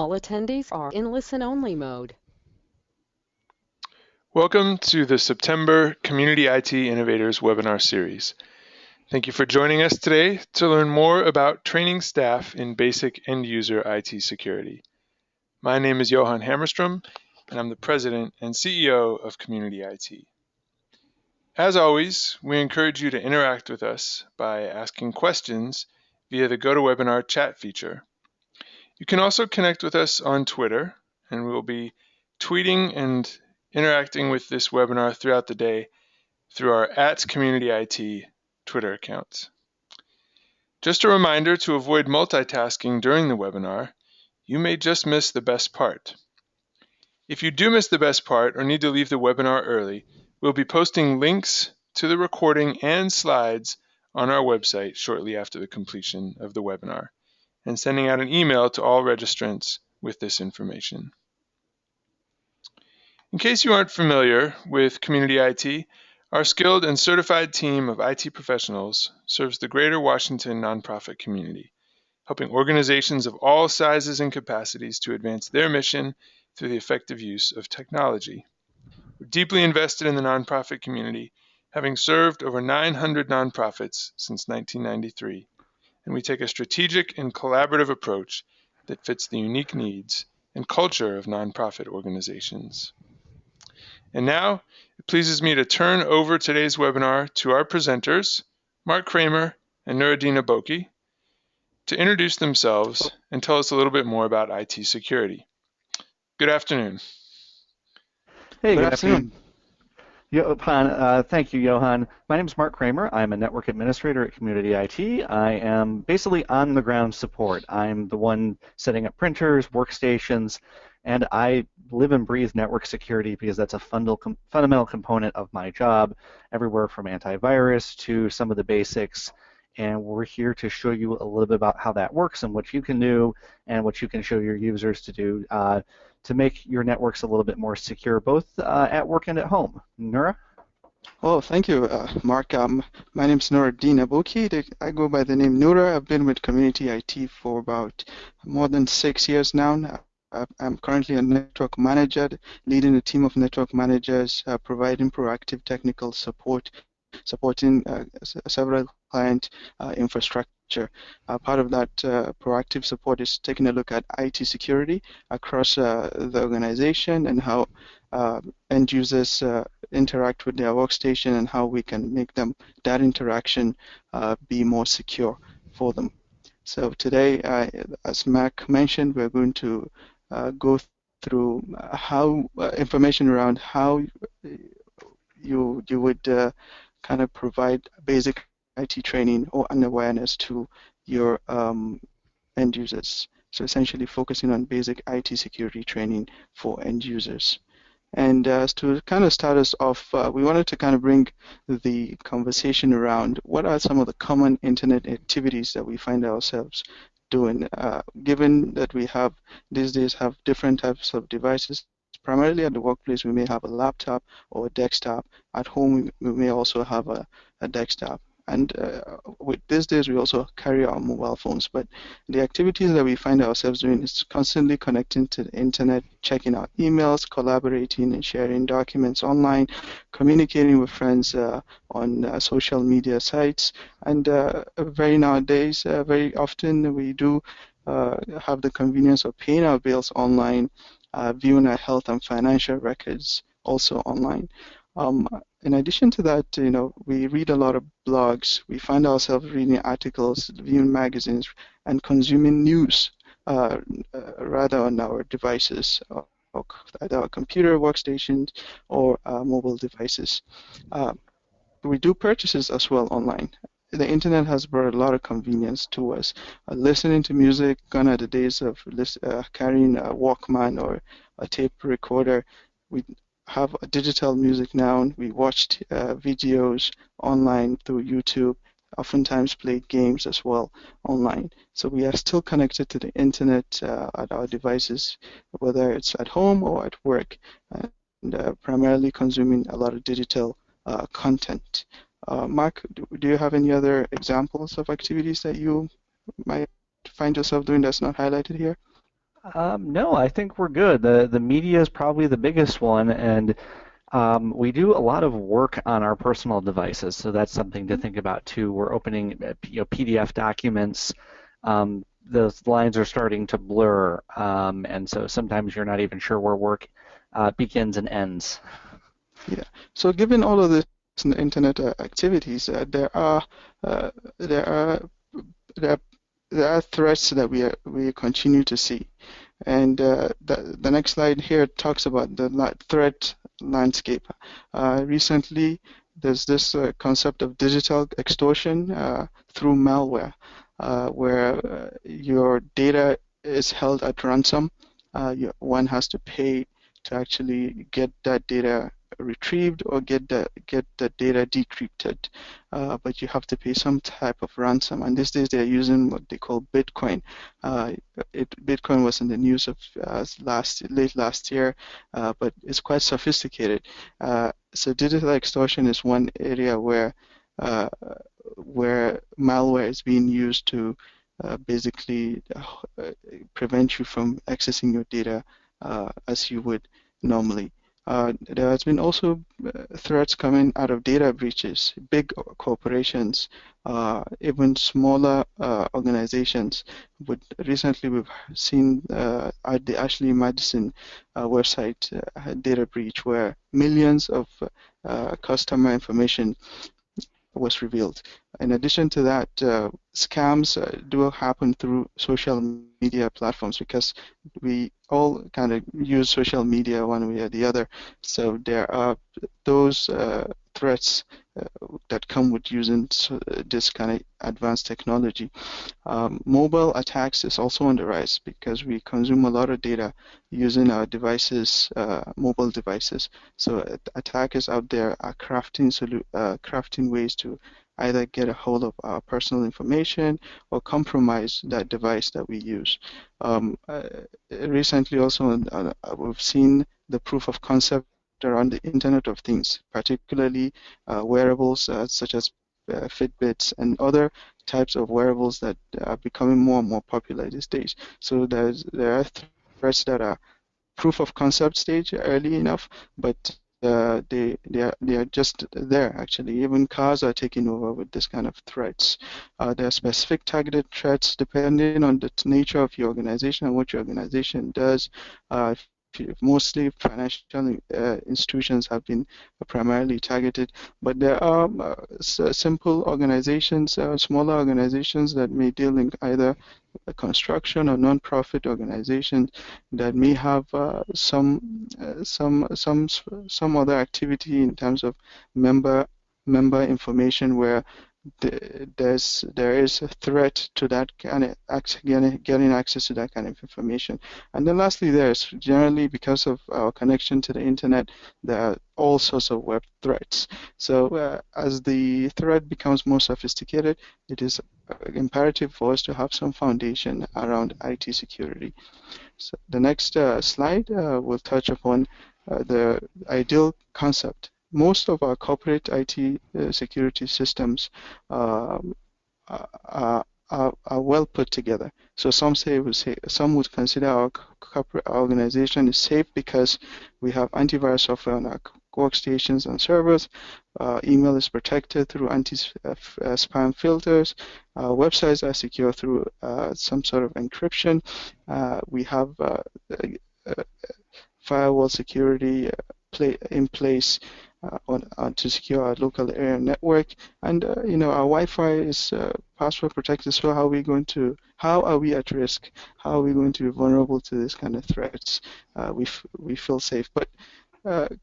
All attendees are in listen-only mode. Welcome to the September Community IT Innovators webinar series. Thank you for joining us today to learn more about training staff in basic end-user IT security. My name is Johan Hammerstrom, and I'm the President and CEO of Community IT. As always, we encourage you to interact with us by asking questions via the GoToWebinar chat feature. You can also connect with us on Twitter, and we will be tweeting and interacting with this webinar throughout the day through our @CommunityIT Twitter accounts. Just a reminder to avoid multitasking during the webinar. You may just miss the best part. If you do miss the best part or need to leave the webinar early, we'll be posting links to the recording and slides on our website shortly after the completion of the webinar, and sending out an email to all registrants with this information. In case you aren't familiar with Community IT, our skilled and certified team of IT professionals serves the greater Washington nonprofit community, helping organizations of all sizes and capacities to advance their mission through the effective use of technology. We're deeply invested in the nonprofit community, having served over 900 nonprofits since 1993, and we take a strategic and collaborative approach that fits the unique needs and culture of nonprofit organizations. And now, it pleases me to turn over today's webinar to our presenters, Mark Kramer and Nuruddin Aboki, to introduce themselves and tell us a little bit more about IT security. Good afternoon. Hey, good afternoon. Johan, thank you, Johan. My name is Mark Kramer. I'm a network administrator at Community IT. I am basically on-the-ground support. I'm the one setting up printers, workstations, and I live and breathe network security because that's a fundamental component of my job, everywhere from antivirus to some of the basics. And we're here to show you a little bit about how that works and what you can do and what you can show your users to do to make your networks a little bit more secure, both at work and at home. Nura? Oh, thank you, Mark. My name is Nuruddin Aboki. I go by the name Nura. I've been with Community IT for about more than 6 years now. I'm currently a network manager, leading a team of network managers, providing proactive technical support, supporting several client infrastructure. Part of that proactive support is taking a look at IT security across the organization and how end users interact with their workstation and how we can make that interaction be more secure for them. So today, as Mac mentioned, we're going to go through how information around how you would kind of provide basic IT training or an awareness to your end users. So essentially focusing on basic IT security training for end users. And to kind of start us off, we wanted to kind of bring the conversation around what are some of the common internet activities that we find ourselves doing, given that we have these days have different types of devices. Primarily at the workplace, we may have a laptop or a desktop. At home, we may also have a desktop. And with these days, we also carry our mobile phones. But the activities that we find ourselves doing is constantly connecting to the internet, checking out emails, collaborating and sharing documents online, communicating with friends on social media sites. And very nowadays, very often we do have the convenience of paying our bills online, viewing our health and financial records also online. In addition to that, we read a lot of blogs. We find ourselves reading articles, viewing magazines, and consuming news rather on our devices, or either our computer workstations or mobile devices. We do purchases as well online. The internet has brought a lot of convenience to us. Listening to music, gone are the days of carrying a Walkman or a tape recorder. We have digital music now. We watched videos online through YouTube, oftentimes played games as well online. So we are still connected to the internet at our devices, whether it's at home or at work, and primarily consuming a lot of digital content. Mark, do you have any other examples of activities that you might find yourself doing that's not highlighted here? No, I think we're good. The media is probably the biggest one, and we do a lot of work on our personal devices, so that's something to think about too. We're opening PDF documents. Those lines are starting to blur, and so sometimes you're not even sure where work begins and ends. Yeah. So given all of this internet activities, uh, there are there are there are threats that we continue to see. And the next slide here talks about the threat landscape. Recently, there's this concept of digital extortion through malware, where your data is held at ransom. One has to pay to actually get that data retrieved or get the data decrypted, but you have to pay some type of ransom. And these days they're using what they call Bitcoin. Bitcoin was in the news of late last year, but it's quite sophisticated. So digital extortion is one area uh, where malware is being used to basically prevent you from accessing your data as you would normally. There has been also threats coming out of data breaches, big corporations, even smaller organizations. But recently, we've seen at the Ashley Madison website a data breach where millions of customer information was revealed. In addition to that, scams do happen through social media platforms because we all kind of use social media one way or the other. So there are those threats that come with using this kind of advanced technology. Mobile attacks is also on the rise because we consume a lot of data using our devices, mobile devices. So attackers out there are crafting ways to either get a hold of our personal information or compromise that device that we use. Recently also, we've seen the proof of concept around the Internet of Things, particularly wearables such as Fitbits and other types of wearables that are becoming more and more popular these days. So there are threats that are proof of concept stage early enough, but they are just there actually. Even cars are taking over with this kind of threats. There are specific targeted threats depending on the nature of your organization and what your organization does. Mostly financial institutions have been primarily targeted, but there are simple organizations, smaller organizations that may deal in either a construction or non-profit organizations that may have some other activity in terms of member information where there is a threat to that kind of getting access to that kind of information. And then lastly, there's generally, because of our connection to the internet, there are all sorts of web threats. So as the threat becomes more sophisticated, it is imperative for us to have some foundation around IT security. So the next slide will touch upon the ideal concept. Most of our corporate IT security systems are, are well put together. So some would consider our corporate organization is safe because we have antivirus software on our workstations and servers. Email is protected through anti-spam filters. Websites are secure through some sort of encryption. We have firewall security in place to secure our local area network, and our Wi-Fi is password protected. So how are we at risk? How are we going to be vulnerable to this kind of threats? We feel safe, but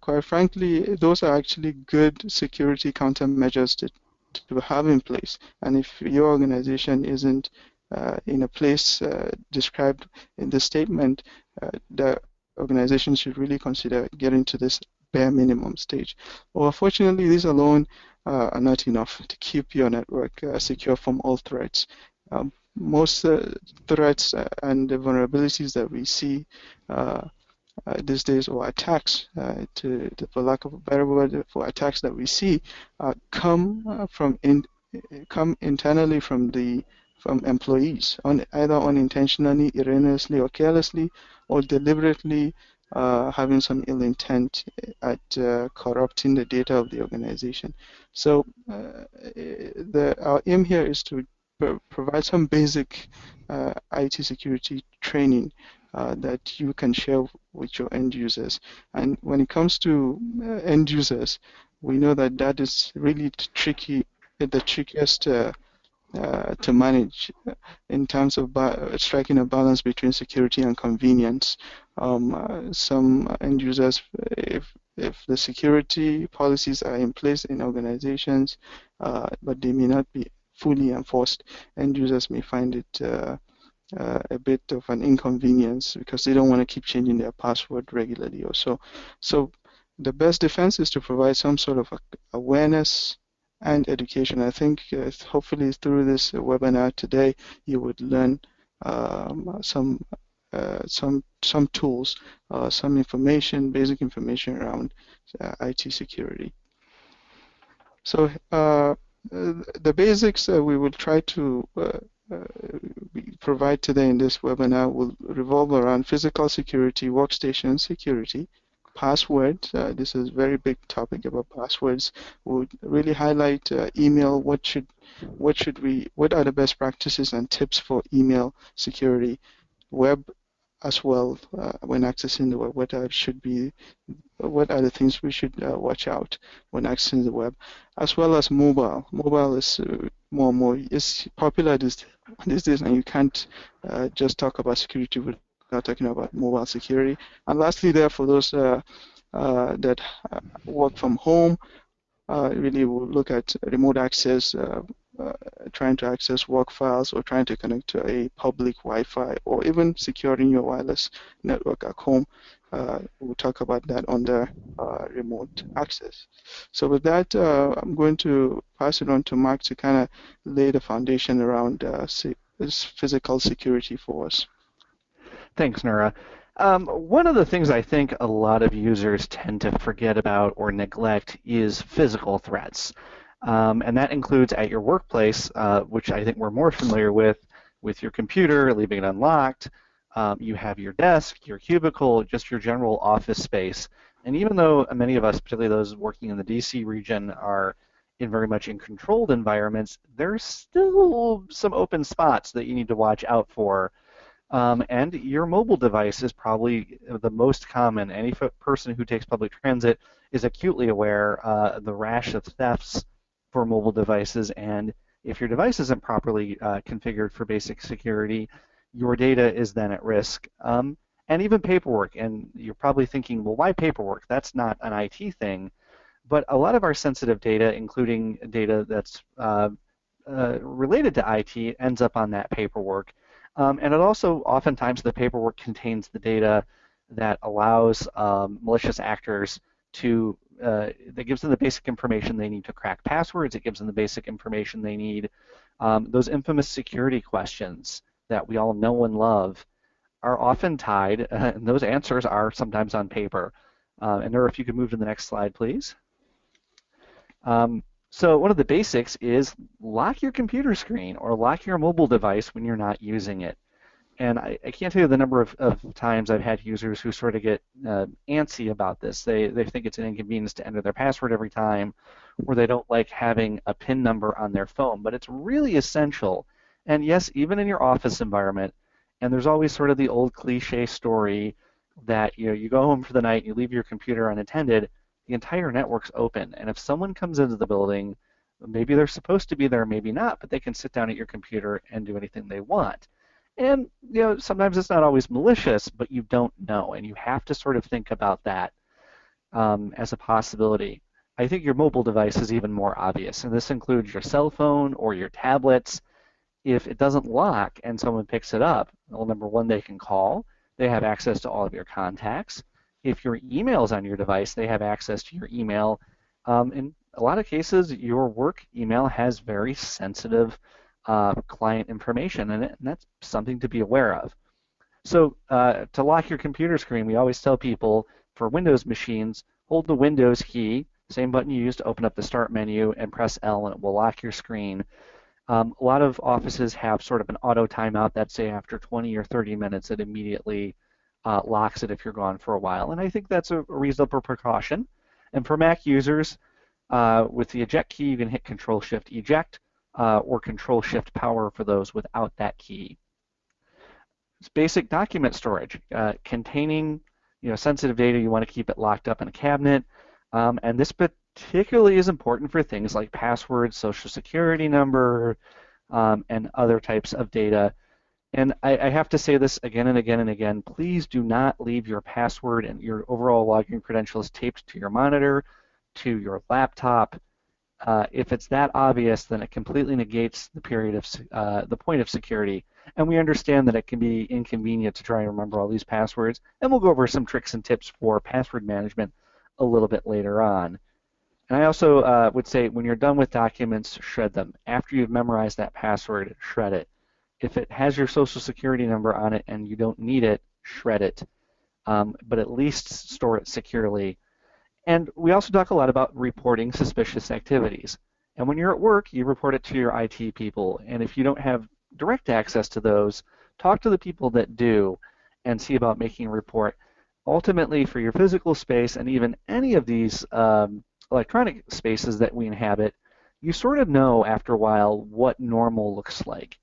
quite frankly, those are actually good security countermeasures to have in place. And if your organization isn't in a place described in the statement, the organization should really consider getting to this bare minimum stage. Unfortunately, these alone are not enough to keep your network secure from all threats. Most threats and the vulnerabilities that we see these days, or attacks, for lack of a better word, for attacks that we see, come internally from from employees, either unintentionally, erroneously, or carelessly, or deliberately having some ill intent at corrupting the data of the organization. So our aim here is to provide some basic IT security training that you can share with your end users. And when it comes to end users, we know that that is really tricky, the trickiest to manage in terms of striking a balance between security and convenience. Some end users, if the security policies are in place in organizations, but they may not be fully enforced, end users may find it a bit of an inconvenience because they don't want to keep changing their password regularly or so. So the best defense is to provide some sort of awareness and education. I think hopefully through this webinar today, you would learn some tools, some information, basic information around IT security. So the basics we will try to provide today in this webinar will revolve around physical security, workstation security, passwords. This is a very big topic about passwords. We'll really highlight email. What are the best practices and tips for email security? Web as well, when accessing the web, what are the things we should watch out when accessing the web, as well as mobile. Mobile is more and more is popular these days, and you can't just talk about security without talking about mobile security. And lastly, there for those that work from home, really we'll look at remote access, trying to access work files or trying to connect to a public Wi-Fi or even securing your wireless network at home. We'll talk about that under remote access. So with that, I'm going to pass it on to Mark to kind of lay the foundation around this physical security for us. Thanks, Nura. One of the things I think a lot of users tend to forget about or neglect is physical threats. And that includes at your workplace, which I think we're more familiar with your computer, leaving it unlocked. You have your desk, your cubicle, just your general office space. And even though many of us, particularly those working in the DC region, are very much in controlled environments, there's still some open spots that you need to watch out for. And your mobile device is probably the most common. Any person who takes public transit is acutely aware the rash of thefts for mobile devices, and if your device isn't properly configured for basic security, your data is then at risk. And even paperwork, and you're probably thinking, well, why paperwork? That's not an IT thing. But a lot of our sensitive data, including data that's related to IT, ends up on that paperwork. And it also, oftentimes, the paperwork contains the data that allows malicious actors to, that gives them the basic information they need to crack passwords. It gives them the basic information they need. Those infamous security questions that we all know and love are often tied, and those answers are sometimes on paper. And Nura, if you could move to the next slide, please. So one of the basics is lock your computer screen or lock your mobile device when you're not using it. And I can't tell you the number of times I've had users who sort of get antsy about this. They think it's an inconvenience to enter their password every time, or they don't like having a PIN number on their phone. But it's really essential. And yes, even in your office environment, and there's always sort of the old cliche story that you go home for the night, you leave your computer unattended, the entire network's open. And if someone comes into the building, maybe they're supposed to be there, maybe not, but they can sit down at your computer and do anything they want. And sometimes it's not always malicious, but you don't know, and you have to sort of think about that as a possibility. I think your mobile device is even more obvious, and this includes your cell phone or your tablets. If it doesn't lock and someone picks it up, well, number one, they can call. They have access to all of your contacts. If your email's on your device, they have access to your email. In a lot of cases, your work email has very sensitive client information in it, and that's something to be aware of. So to lock your computer screen, we always tell people for Windows machines, hold the Windows key, same button you used to open up the Start menu, and press L, and it will lock your screen. A lot of offices have sort of an auto timeout that say after 20 or 30 minutes it immediately locks it if you're gone for a while. And I think that's a reasonable precaution. And for Mac users, with the eject key, you can hit Control-Shift eject or Control-Shift power for those without that key. It's basic document storage containing sensitive data. You want to keep it locked up in a cabinet, and this particularly is important for things like passwords, social security number, and other types of data. And I have to say this again and again and again, please do not leave your password and your overall login credentials taped to your monitor, to your laptop. If it's that obvious, then it completely negates the point of security. And we understand that it can be inconvenient to try and remember all these passwords, and we'll go over some tricks and tips for password management a little bit later on. And I also would say when you're done with documents, shred them. After you've memorized that password, shred it. If it has your social security number on it and you don't need it, shred it. But at least store it securely. And we also talk a lot about reporting suspicious activities. And when you're at work, you report it to your IT people. And if you don't have direct access to those, talk to the people that do and see about making a report. Ultimately, for your physical space and even any of these electronic spaces that we inhabit, you sort of know after a while what normal looks like.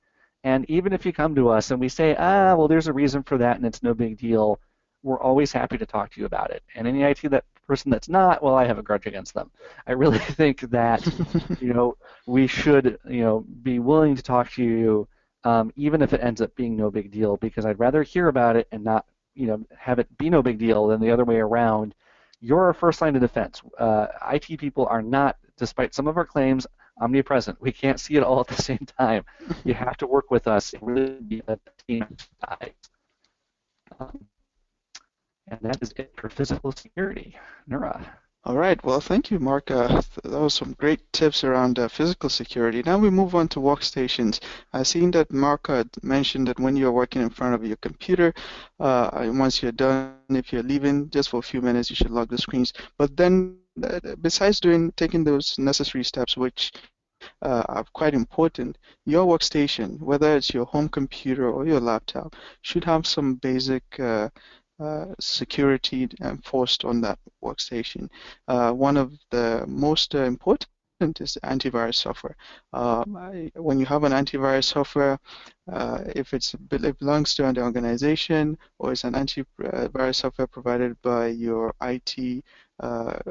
And even if you come to us and we say, well, there's a reason for that and it's no big deal, we're always happy to talk to you about it. And any IT person that's not, well, I have a grudge against them. I really think that we should be willing to talk to you, even if it ends up being no big deal, because I'd rather hear about it and not have it be no big deal than the other way around. You're our first line of defense. IT people are not, despite some of our claims, omnipresent. We can't see it all at the same time. You have to work with us. It really be a team size. And that is it for physical security. Nura. All right. Well, thank you, Mark. That was some great tips around physical security. Now we move on to workstations. I've seen that Mark mentioned that when you're working in front of your computer, once you're done, if you're leaving just for a few minutes, you should lock the screens. But then, besides taking those necessary steps, which are quite important, your workstation, whether it's your home computer or your laptop, should have some basic security enforced on that workstation. One of the most important is antivirus software. When you have an antivirus software, if it belongs to an organization or it's an antivirus software provided by your IT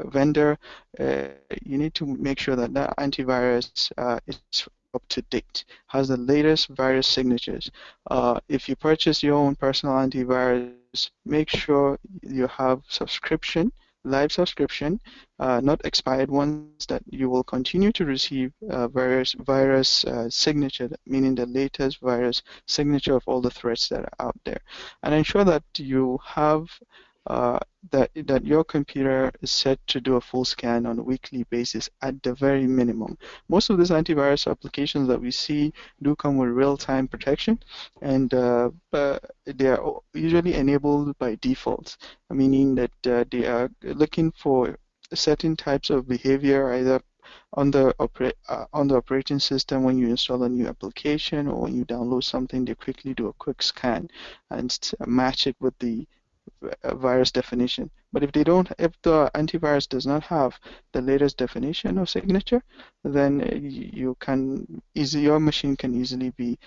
vendor, you need to make sure that that antivirus is up to date, has the latest virus signatures. If you purchase your own personal antivirus, make sure you have live subscription, not expired ones, that you will continue to receive virus signature, meaning the latest virus signature of all the threats that are out there. And ensure that you have that your computer is set to do a full scan on a weekly basis at the very minimum. Most of these antivirus applications that we see do come with real-time protection, and they are usually enabled by default, meaning that they are looking for certain types of behavior, either on the operating system when you install a new application, or when you download something, they quickly do a quick scan and match it with the virus definition. But if the antivirus does not have the latest definition of signature, then your machine can easily be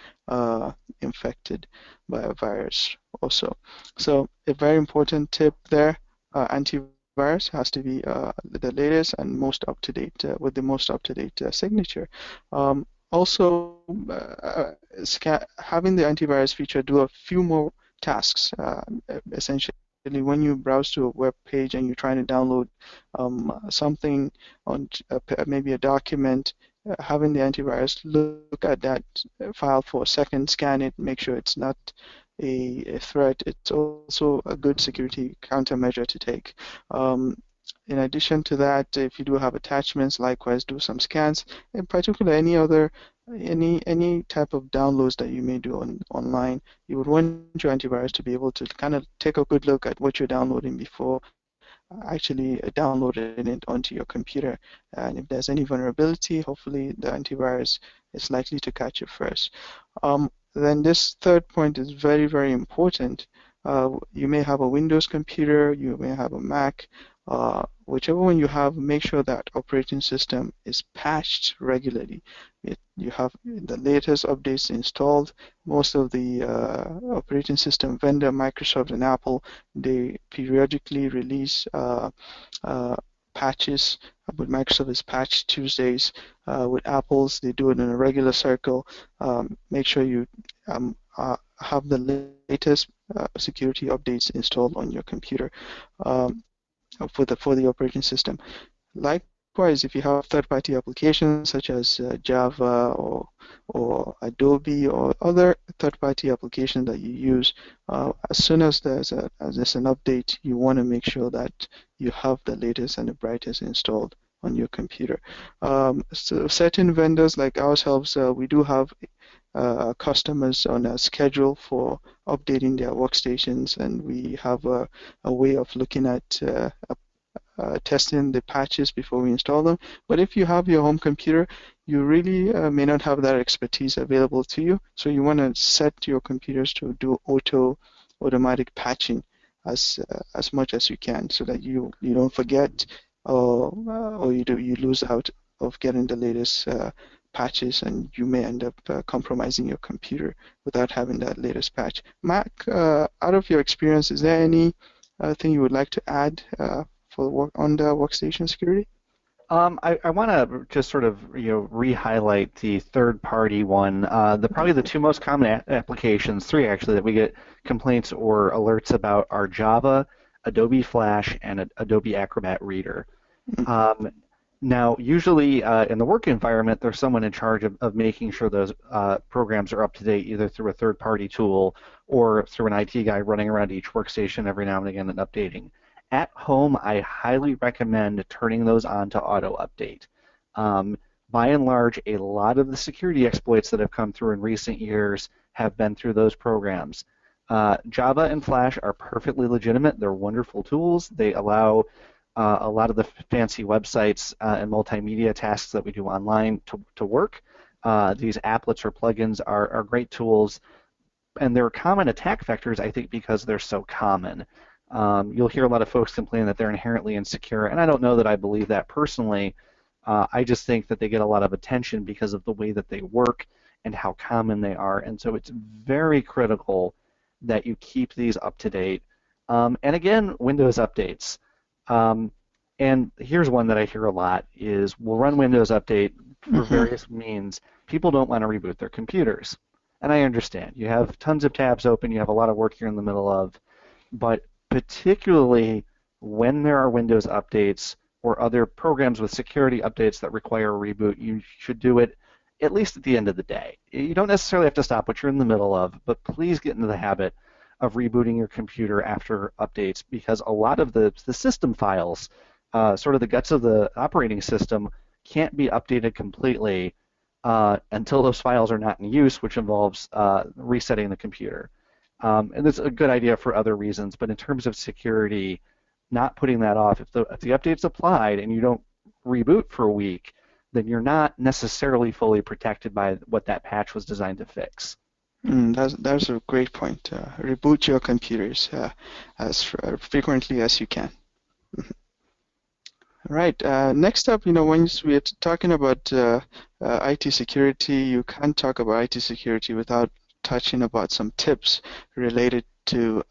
infected by a virus also. So a very important tip there, antivirus has to be the latest and most up-to-date, with the most up-to-date signature. Also, having the antivirus feature do a few more tasks. Essentially, when you browse to a web page and you're trying to download something on maybe a document, having the antivirus look at that file for a second, scan it, make sure it's not a threat. It's also a good security countermeasure to take. In addition to that, if you do have attachments, likewise do some scans. In particular, any type of downloads that you may do online, you would want your antivirus to be able to kind of take a good look at what you're downloading before actually downloading it onto your computer. And if there's any vulnerability, hopefully the antivirus it's likely to catch it first. Then this third point is very, very important. You may have a Windows computer, you may have a Mac, whichever one you have, make sure that operating system is patched regularly. You have the latest updates installed. Most of the operating system vendor, Microsoft and Apple, they periodically release patches. With Microsoft, it's Patch Tuesdays. With Apple's, they do it in a regular circle. Make sure you have the latest security updates installed on your computer for the operating system. Likewise, if you have third-party applications such as Java or Adobe or other third-party applications that you use, as soon as there's an update, you want to make sure that you have the latest and the brightest installed on your computer. So certain vendors like ourselves, we do have customers on a schedule for updating their workstations, and we have a way of looking at testing the patches before we install them. But if you have your home computer, you really may not have that expertise available to you. So you want to set your computers to do automatic patching as much as you can, so that you don't forget or you lose out of getting the latest patches, and you may end up compromising your computer without having that latest patch. Mac, out of your experience, is there any thing you would like to add for on the workstation security? I want to just sort of re-highlight the third-party one. Probably the two most common applications, three actually, that we get complaints or alerts about are Java, Adobe Flash, and Adobe Acrobat Reader. Now, usually in the work environment, there's someone in charge of making sure those programs are up to date, either through a third-party tool or through an IT guy running around each workstation every now and again and updating. At home, I highly recommend turning those on to auto-update. By and large, a lot of the security exploits that have come through in recent years have been through those programs. Java and Flash are perfectly legitimate. They're wonderful tools. They allow a lot of the fancy websites and multimedia tasks that we do online to work. These applets or plugins are great tools, and they're common attack vectors, I think, because they're so common. You'll hear a lot of folks complain that they're inherently insecure, and I don't know that I believe that personally. I just think that they get a lot of attention because of the way that they work and how common they are, and so it's very critical that you keep these up to date. And again, Windows updates. And here's one that I hear a lot is we'll run Windows Update for various means. People don't want to reboot their computers. And I understand. You have tons of tabs open. You have a lot of work you're in the middle of. But particularly when there are Windows updates or other programs with security updates that require a reboot, you should do it at least at the end of the day. You don't necessarily have to stop what you're in the middle of, but please get into the habit of rebooting your computer after updates, because a lot of the system files, sort of the guts of the operating system, can't be updated completely until those files are not in use, which involves resetting the computer. And it's a good idea for other reasons, but in terms of security, not putting that off. If the update's applied and you don't reboot for a week, then you're not necessarily fully protected by what that patch was designed to fix. That's a great point. Reboot your computers as frequently as you can. All right. Next up, once we're talking about IT security, you can't talk about IT security without touching about some tips related to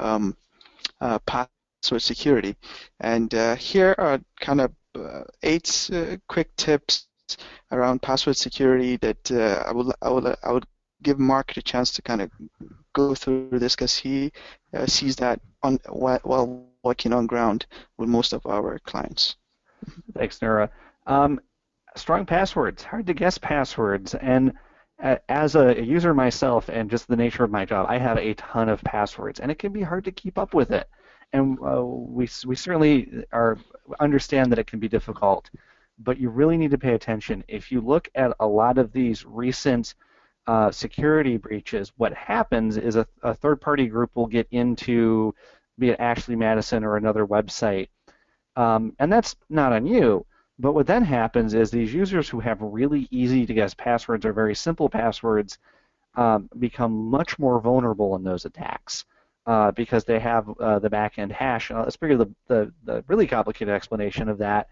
password security. And here are kind of 8 quick tips around password security that I would give Mark the chance to kind of go through this, because he sees that while working on ground with most of our clients. Thanks, Nura. Strong passwords, hard to guess passwords, and as a user myself and just the nature of my job, I have a ton of passwords, and it can be hard to keep up with it. And we certainly understand that it can be difficult, but you really need to pay attention. If you look at a lot of these recent security breaches, what happens is a third-party group will get into, be it Ashley Madison or another website, and that's not on you, But what then happens is these users who have really easy to guess passwords or very simple passwords become much more vulnerable in those attacks because they have the backend hash. Let's figure the really complicated explanation of that.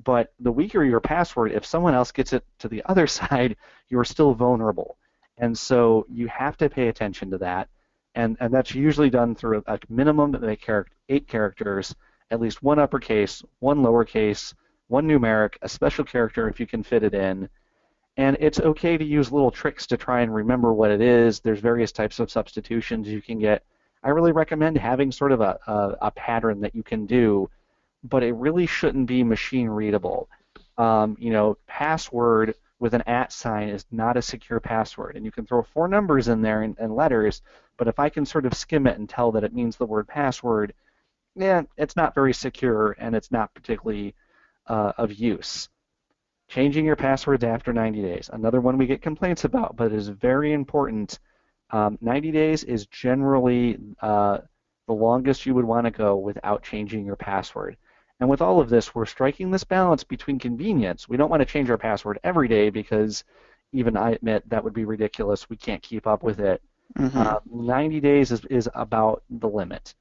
But the weaker your password, if someone else gets it to the other side, you're still vulnerable. And so you have to pay attention to that. And that's usually done through a minimum of 8 characters, at least one uppercase, one lowercase, one numeric, a special character if you can fit it in. And it's okay to use little tricks to try and remember what it is. There's various types of substitutions you can get. I really recommend having sort of a pattern that you can do, but it really shouldn't be machine readable. Password with an @ sign is not a secure password, and you can throw 4 numbers in there and letters, but if I can sort of skim it and tell that it means the word password, yeah, it's not very secure and it's not particularly of use. Changing your passwords after 90 days, another one we get complaints about, but it is very important. 90 days is generally the longest you would want to go without changing your password. And with all of this, we're striking this balance between convenience. We don't want to change our password every day because even I admit that would be ridiculous. We can't keep up with it. 90 days is about the limit.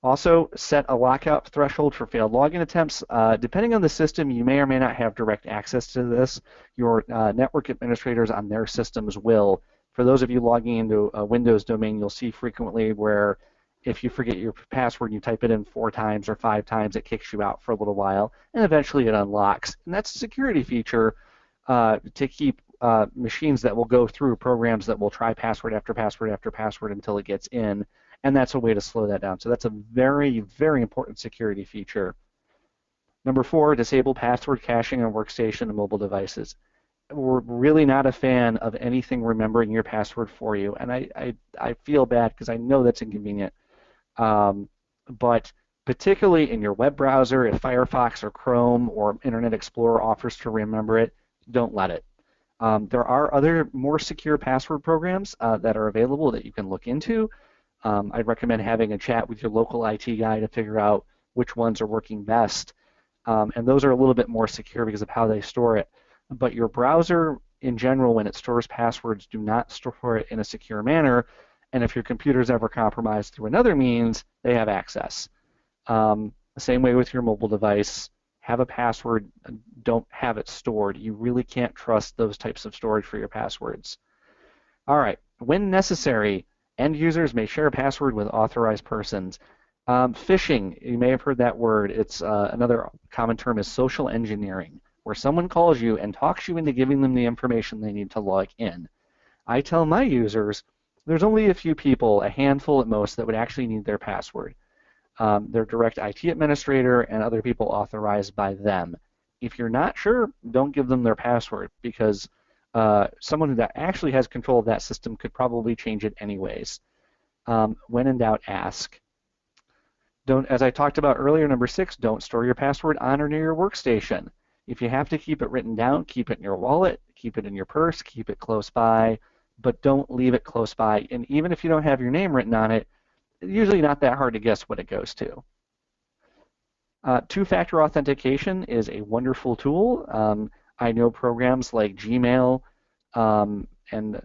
Also, set a lockout threshold for failed login attempts. Depending on the system, you may or may not have direct access to this. Your network administrators on their systems will. For those of you logging into a Windows domain, you'll see frequently where if you forget your password and you type it in 4 times or 5 times, it kicks you out for a little while, and eventually it unlocks. And that's a security feature to keep machines that will go through programs that will try password after password after password until it gets in. And that's a way to slow that down. So that's a very, very important security feature. Number 4, disable password caching on workstation and mobile devices. We're really not a fan of anything remembering your password for you, and I feel bad because I know that's inconvenient. But particularly in your web browser, if Firefox or Chrome or Internet Explorer offers to remember it, don't let it. There are other more secure password programs that are available that you can look into. I'd recommend having a chat with your local IT guy to figure out which ones are working best. And those are a little bit more secure because of how they store it. But your browser, in general, when it stores passwords, do not store it in a secure manner. And if your computer is ever compromised through another means, they have access. The same way with your mobile device. Have a password, don't have it stored. You really can't trust those types of storage for your passwords. All right, when necessary, end users may share a password with authorized persons. Phishing, you may have heard that word. It's another common term is social engineering, where someone calls you and talks you into giving them the information they need to log in. I tell my users there's only a few people, a handful at most, that would actually need their password. Their direct IT administrator and other people authorized by them. If you're not sure, don't give them their password because someone that actually has control of that system could probably change it anyways. When in doubt, ask. Don't, as I talked about earlier, number 6, don't store your password on or near your workstation. If you have to keep it written down, keep it in your wallet, keep it in your purse, keep it close by, but don't leave it close by. And even if you don't have your name written on it, it's usually not that hard to guess what it goes to. Two-factor authentication is a wonderful tool. I know programs like Gmail and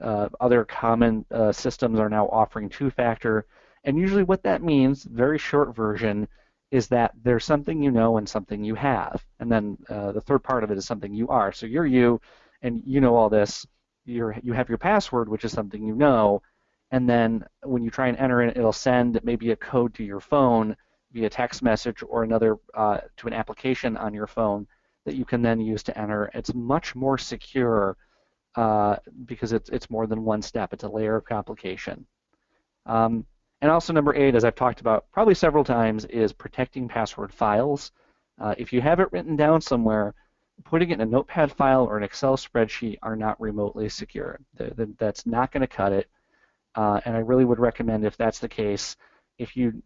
other common systems are now offering two-factor. And usually what that means, very short version, is that there's something you know and something you have. And then the third part of it is something you are. So you're you, and you know all this. You have your password, which is something you know. And then when you try and enter it, it'll send maybe a code to your phone via text message or another to an application on your phone that you can then use to enter. It's much more secure because it's more than one step. It's a layer of complication. And also number 8, as I've talked about probably several times, is protecting password files. If you have it written down somewhere, putting it in a notepad file or an Excel spreadsheet are not remotely secure. That's not going to cut it. And I really would recommend, if that's the case, if you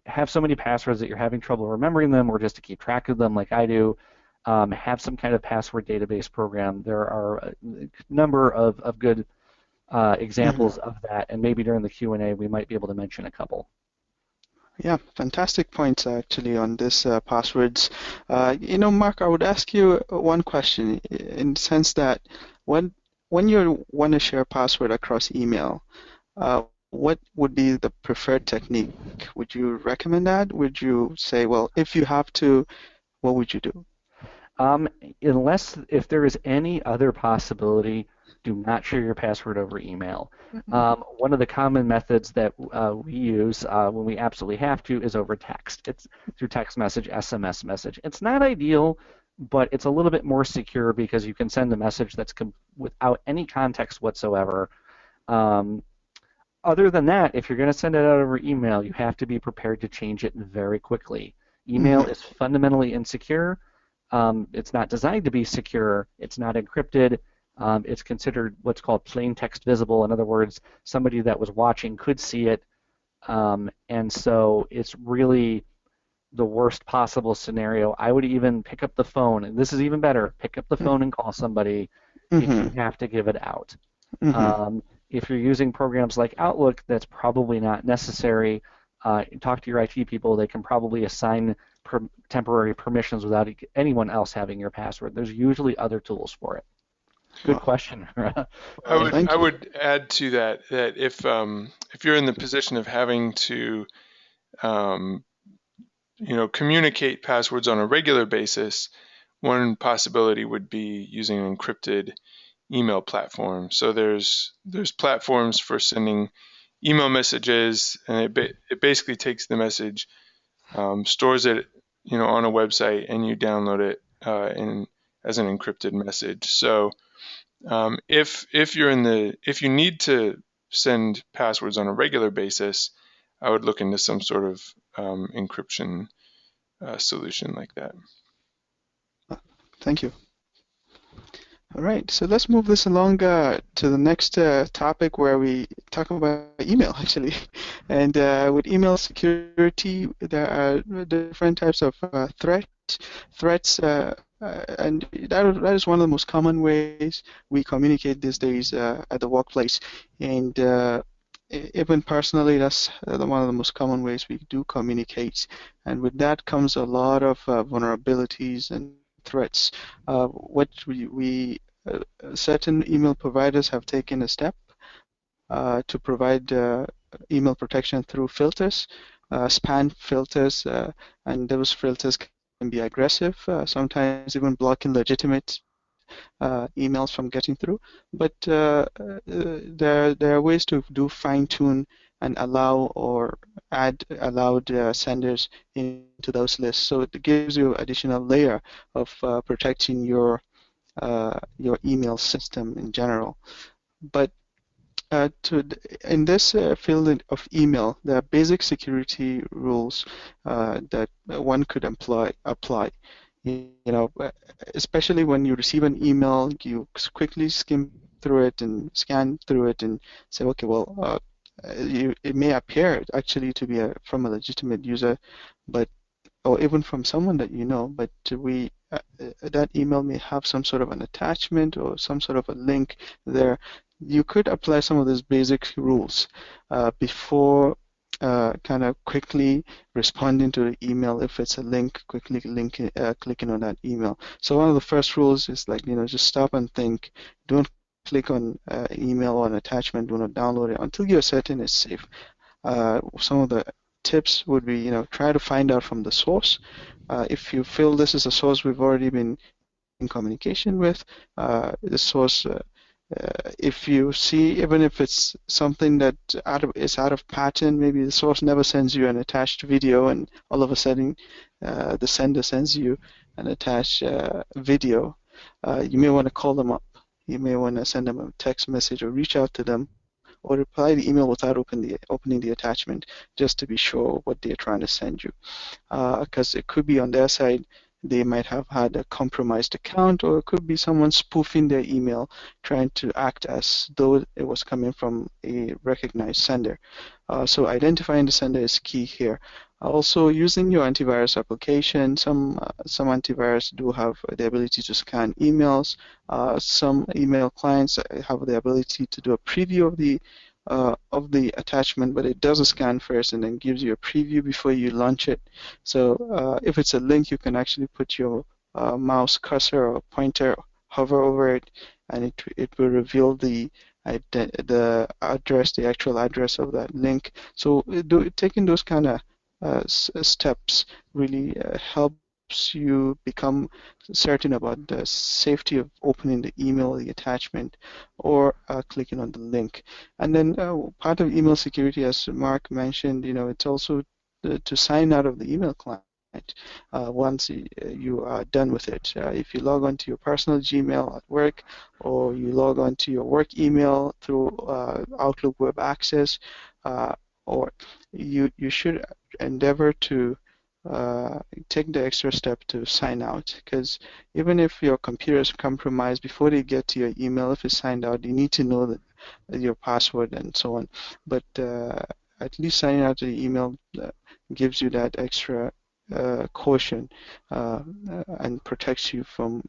have so many passwords that you're having trouble remembering them or just to keep track of them like I do, have some kind of password database program. There are a number of good examples of that, and maybe during the Q&A we might be able to mention a couple. Yeah, fantastic points actually on this passwords. Mark, I would ask you one question in the sense that when you want to share password across email, what would be the preferred technique? Would you recommend that? Would you say, well, if you have to, what would you do? Um, Unless if there is any other possibility, do not share your password over email. One of the common methods that we use when we absolutely have to is over text. It's through text message, SMS message. It's not ideal, but it's a little bit more secure because you can send a message that's without any context whatsoever. Um, Other than that, if you're going to send it out over email, you have to be prepared to change it very quickly. Email Mm-hmm. is fundamentally insecure. It's not designed to be secure. It's not encrypted. It's considered what's called plain text visible. In other words, somebody that was watching could see it. And so it's really the worst possible scenario. I would even pick up the phone, and this is even better, pick up the phone and call somebody if Mm-hmm. you have to give it out. Mm-hmm. If you're using programs like Outlook, that's probably not necessary. Talk to your IT people. They can probably assign temporary permissions without anyone else having your password. There's usually other tools for it. Good Wow. question. I Well, would thank I you. would add to that if you're in the position of having to um, communicate passwords on a regular basis, one possibility would be using an encrypted email platform. So there's platforms for sending email messages, and it basically takes the message, stores it on a website, and you download it as an encrypted message. So if you need to send passwords on a regular basis, I would look into some sort of encryption solution like that. Thank you. All right, so let's move this along to the next topic where we talk about email, actually. And with email security, there are different types of threats, and that is one of the most common ways we communicate these days at the workplace. And even personally, that's one of the most common ways we do communicate. And with that comes a lot of vulnerabilities and threats. What certain email providers have taken a step to provide email protection through filters, spam filters, and those filters can be aggressive, sometimes even blocking legitimate emails from getting through. But there are ways to do fine-tune and allow or add allowed senders into those lists. So it gives you additional layer of protecting your email system in general. But in this field of email, there are basic security rules that one could apply. Especially when you receive an email, you quickly skim through it and scan through it and say, okay, well, it may appear actually to be from a legitimate user, but or even from someone that you know, but that email may have some sort of an attachment or some sort of a link there. You could apply some of these basic rules before kind of quickly responding to the email. If it's a link, quickly clicking on that email. So one of the first rules is like, just stop and think. Don't click on email or an attachment. Do not download it until you're certain it's safe. Some of the tips would be, try to find out from the source. If you feel this is a source we've already been in communication with, the source, if you see, even if it's something that is out of pattern, maybe the source never sends you an attached video, and all of a sudden the sender sends you an attached video, you may want to call them up. You may want to send them a text message or reach out to them or reply the email without opening the attachment, just to be sure what they're trying to send you. Because it could be on their side, they might have had a compromised account, or it could be someone spoofing their email, trying to act as though it was coming from a recognized sender. So identifying the sender is key here. Also, using your antivirus application. Some antivirus do have the ability to scan emails. Some email clients have the ability to do a preview of the attachment, but it does a scan first and then gives you a preview before you launch it. So if it's a link, you can actually put your mouse cursor or pointer, hover over it, and it will reveal the address, the actual address of that link. So taking those kind of steps really helps you become certain about the safety of opening the email, the attachment, or clicking on the link. And then part of email security, as Mark mentioned, it's also to sign out of the email client once you are done with it. If you log on to your personal Gmail at work, or you log on to your work email through Outlook Web Access, or you should endeavor to take the extra step to sign out, because even if your computer is compromised, before they get to your email, if it's signed out, you need to know that your password and so on. But at least signing out to the email gives you that extra caution and protects you from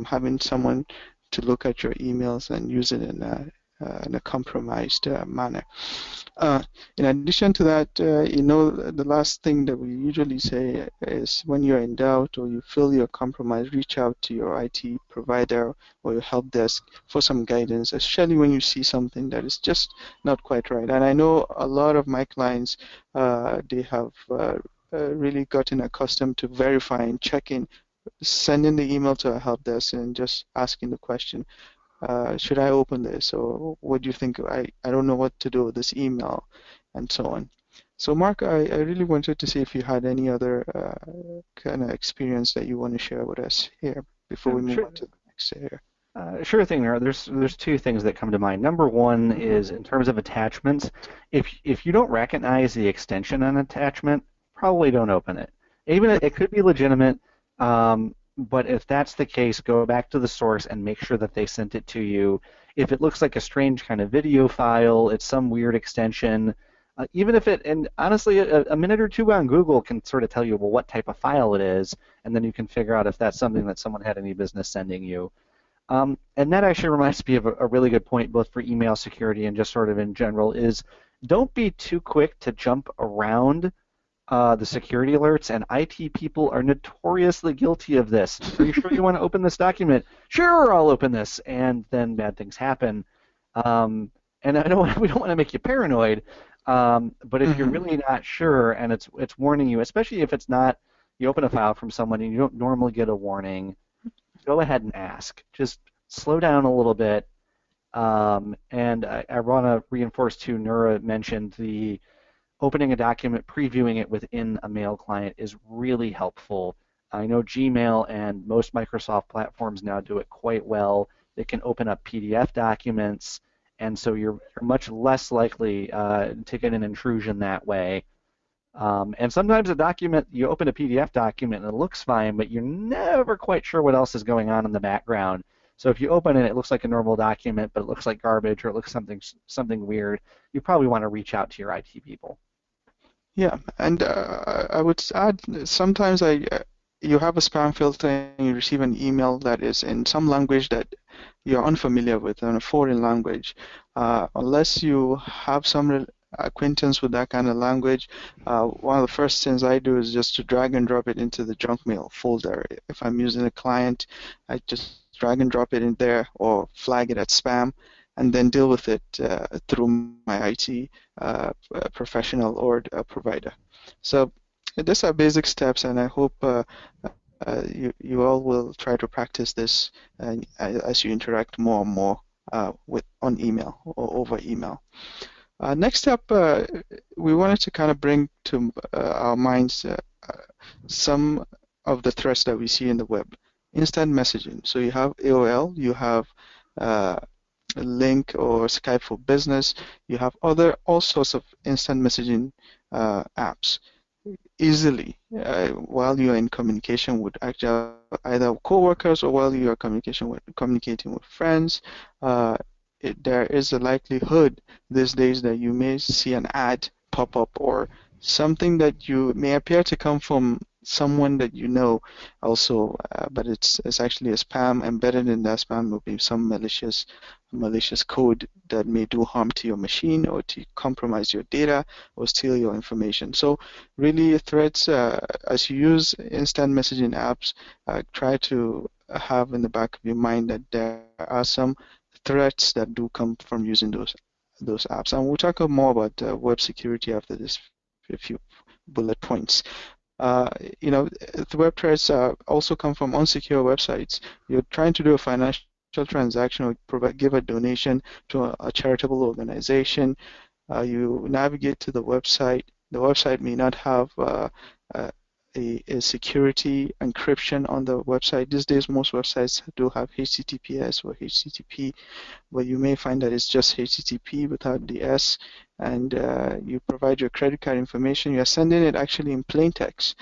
having someone to look at your emails and use it in a compromised manner. In addition to that, the last thing that we usually say is, when you're in doubt or you feel you're compromised, reach out to your IT provider or your help desk for some guidance, especially when you see something that is just not quite right. And I know a lot of my clients, they have really gotten accustomed to verifying, checking, sending the email to a help desk and just asking the question, should I open this, or what do you think? I don't know what to do with this email, and so on. So Mark, I really wanted to see if you had any other kind of experience that you want to share with us here before we move on to the next area. Sure thing, Nora. There's two things that come to mind. Number one is, in terms of attachments, if you don't recognize the extension on attachment, probably don't open it. Even it could be legitimate, but if that's the case, go back to the source and make sure that they sent it to you. If it looks like a strange kind of video file, it's some weird extension, even if it, and honestly, a minute or two on Google can sort of tell you, well, what type of file it is, and then you can figure out if that's something that someone had any business sending you. And that actually reminds me of a really good point, both for email security and just sort of in general, is don't be too quick to jump around the security alerts, and IT people are notoriously guilty of this. Are you sure you want to open this document? Sure, I'll open this, and then bad things happen. And we don't want to make you paranoid, but if you're really not sure and it's warning you, especially if it's not, you open a file from someone and you don't normally get a warning, go ahead and ask. Just slow down a little bit. And I want to reinforce too, Nura mentioned the opening a document, previewing it within a mail client is really helpful. I know Gmail and most Microsoft platforms now do it quite well. They can open up PDF documents, and so you're much less likely to get an intrusion that way. And sometimes you open a PDF document and it looks fine, but you're never quite sure what else is going on in the background. So if you open it, it looks like a normal document, but it looks like garbage or it looks something weird, you probably want to reach out to your IT people. Yeah, and I would add, sometimes you have a spam filter and you receive an email that is in some language that you're unfamiliar with, in a foreign language. Unless you have some acquaintance with that kind of language, one of the first things I do is just to drag and drop it into the junk mail folder. If I'm using a client, I just drag and drop it in there or flag it as spam, and then deal with it through my IT professional or provider. So these are basic steps, and I hope you all will try to practice this as you interact more and more on email or over email. Next up, we wanted to kind of bring to our minds some of the threats that we see in the web. Instant messaging. So you have AOL, you have Link or Skype for Business, you have all sorts of instant messaging apps. Easily, while you are in communication with either co-workers or while you are communicating with friends, there is a likelihood these days that you may see an ad pop up or something that may appear to come from someone that you know also, but it's actually a spam. Embedded in that spam will be some malicious code that may do harm to your machine or to compromise your data or steal your information. So really threats, as you use instant messaging apps, try to have in the back of your mind that there are some threats that do come from using those apps. And we'll talk more about web security after this few bullet points. You know, the web threats also come from unsecure websites. You're trying to do a financial transaction or give a donation to a charitable organization. You navigate to the website. The website may not have a security encryption on the website. These days, most websites do have HTTPS or HTTP, but you may find that it's just HTTP without the S, and you provide your credit card information. You're sending it actually in plain text.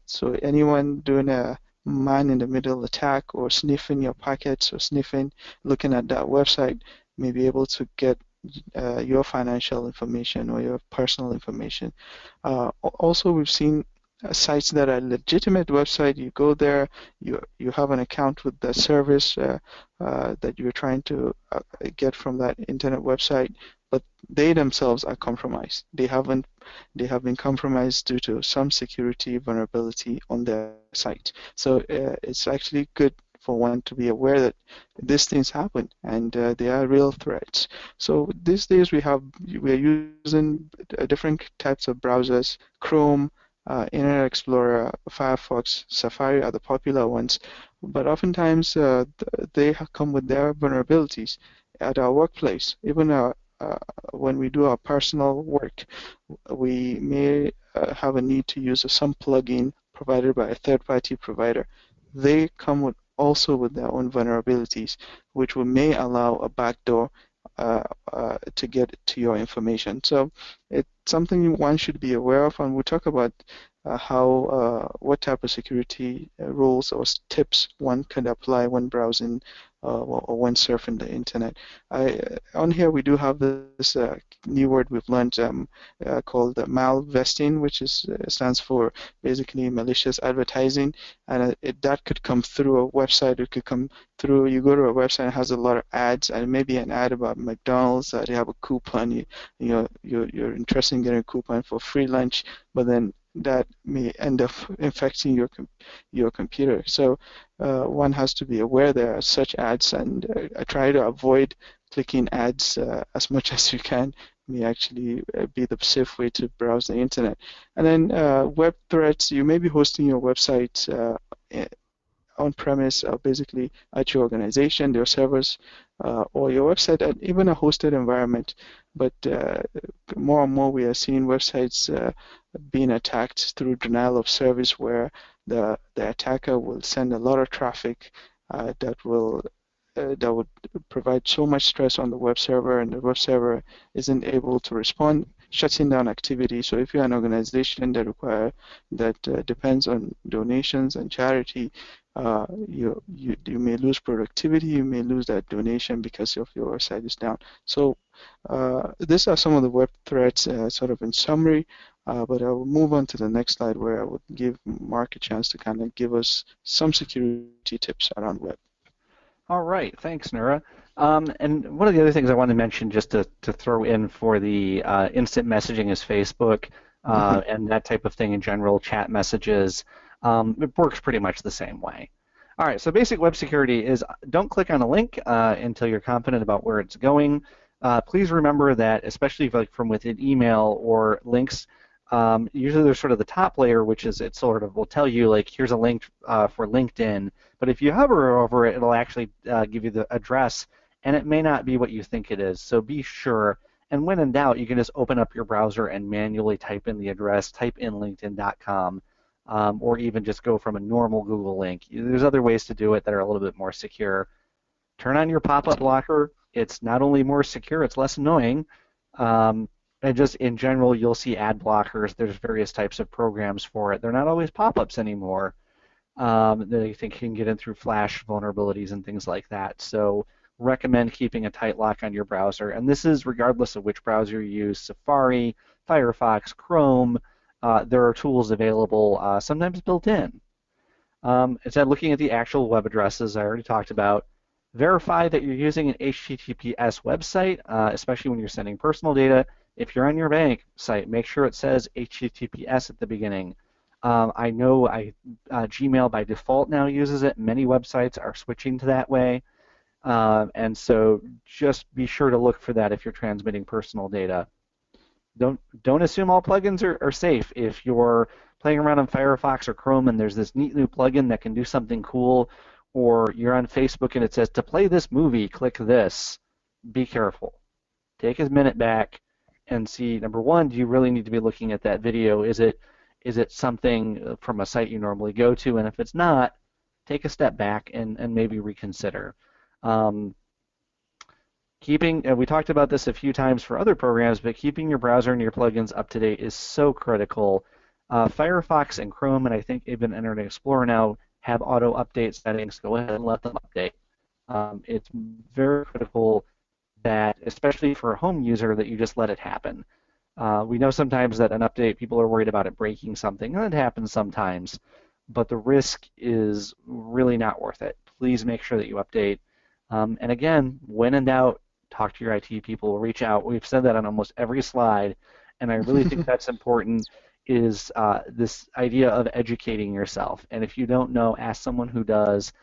So anyone doing a man-in-the-middle attack or sniffing your packets or looking at that website may be able to get your financial information or your personal information. Also, we've seen sites that are legitimate website. You go there, you have an account with the service that you're trying to get from that internet website, but they themselves are compromised. They have been compromised due to some security vulnerability on their site. So it's actually good for one to be aware that these things happen and they are real threats. So these days we're using different types of browsers. Chrome, Internet Explorer, Firefox, Safari are the popular ones, but oftentimes they come with their vulnerabilities. At our workplace, even when we do our personal work, we may have a need to use some plugin provided by a third-party provider. They come also with their own vulnerabilities, which may allow a backdoor to get to your information. So it's something one should be aware of, and we'll talk about what type of security rules or tips one can apply when browsing or when surfing the internet. On here we do have this new word we've learned called malvesting, which stands for basically malicious advertising, and that could come through a website. It could come through, you go to a website and it has a lot of ads, and maybe an ad about McDonald's. They have a coupon. You're interested in getting a coupon for free lunch, but then that may end up infecting your computer. So one has to be aware there are such ads, and try to avoid clicking ads as much as you can. May actually be the safe way to browse the internet. And then web threats, you may be hosting your website on-premise, basically at your organization, their servers, or your website at even a hosted environment. But more and more we are seeing websites being attacked through denial of service, where the attacker will send a lot of traffic that would provide so much stress on the web server, and the web server isn't able to respond, shutting down activity. So if you're an organization that depends on donations and charity, you may lose productivity, you may lose that donation because of your site is down. So these are some of the web threats sort of in summary, but I will move on to the next slide, where I would give Mark a chance to kind of give us some security tips around web. All right, thanks, Nura. And one of the other things I want to mention, just to throw in for the instant messaging, is Facebook and that type of thing in general, chat messages. It works pretty much the same way. All right, so basic web security is don't click on a link until you're confident about where it's going. Please remember that, especially from within email or links, usually there's sort of the top layer, which is it sort of will tell you, like, here's a link for LinkedIn. But if you hover over it, it'll actually give you the address, and it may not be what you think it is. So be sure. And when in doubt, you can just open up your browser and manually type in the address, type in linkedin.com, or even just go from a normal Google link. There's other ways to do it that are a little bit more secure. Turn on your pop-up blocker. It's not only more secure, it's less annoying. And just in general, you'll see ad blockers. There's various types of programs for it. They're not always pop-ups anymore. They think can get in through Flash vulnerabilities and things like that. So recommend keeping a tight lock on your browser. And this is regardless of which browser you use: Safari, Firefox, Chrome, there are tools available, sometimes built in. Instead of looking at the actual web addresses I already talked about, verify that you're using an HTTPS website, especially when you're sending personal data. If you're on your bank site, make sure it says HTTPS at the beginning. I know Gmail by default now uses it. Many websites are switching to that way. And so just be sure to look for that if you're transmitting personal data. Don't assume all plugins are safe. If you're playing around in Firefox or Chrome and there's this neat new plugin that can do something cool, or you're on Facebook and it says to play this movie, click this, be careful. Take a minute back and see, number one, do you really need to be looking at that video? Is it something from a site you normally go to? And if it's not, take a step back and maybe reconsider. We talked about this a few times for other programs, but keeping your browser and your plugins up to date is so critical. Firefox and Chrome, and I think even Internet Explorer now, have auto update settings. Go ahead and let them update. It's very critical that, especially for a home user, that you just let it happen. We know sometimes that an update, people are worried about it breaking something, and it happens sometimes, but the risk is really not worth it. Please make sure that you update. And again, when in doubt, talk to your IT people, reach out. We've said that on almost every slide, and I really think that's important, is this idea of educating yourself. And if you don't know, ask someone who does.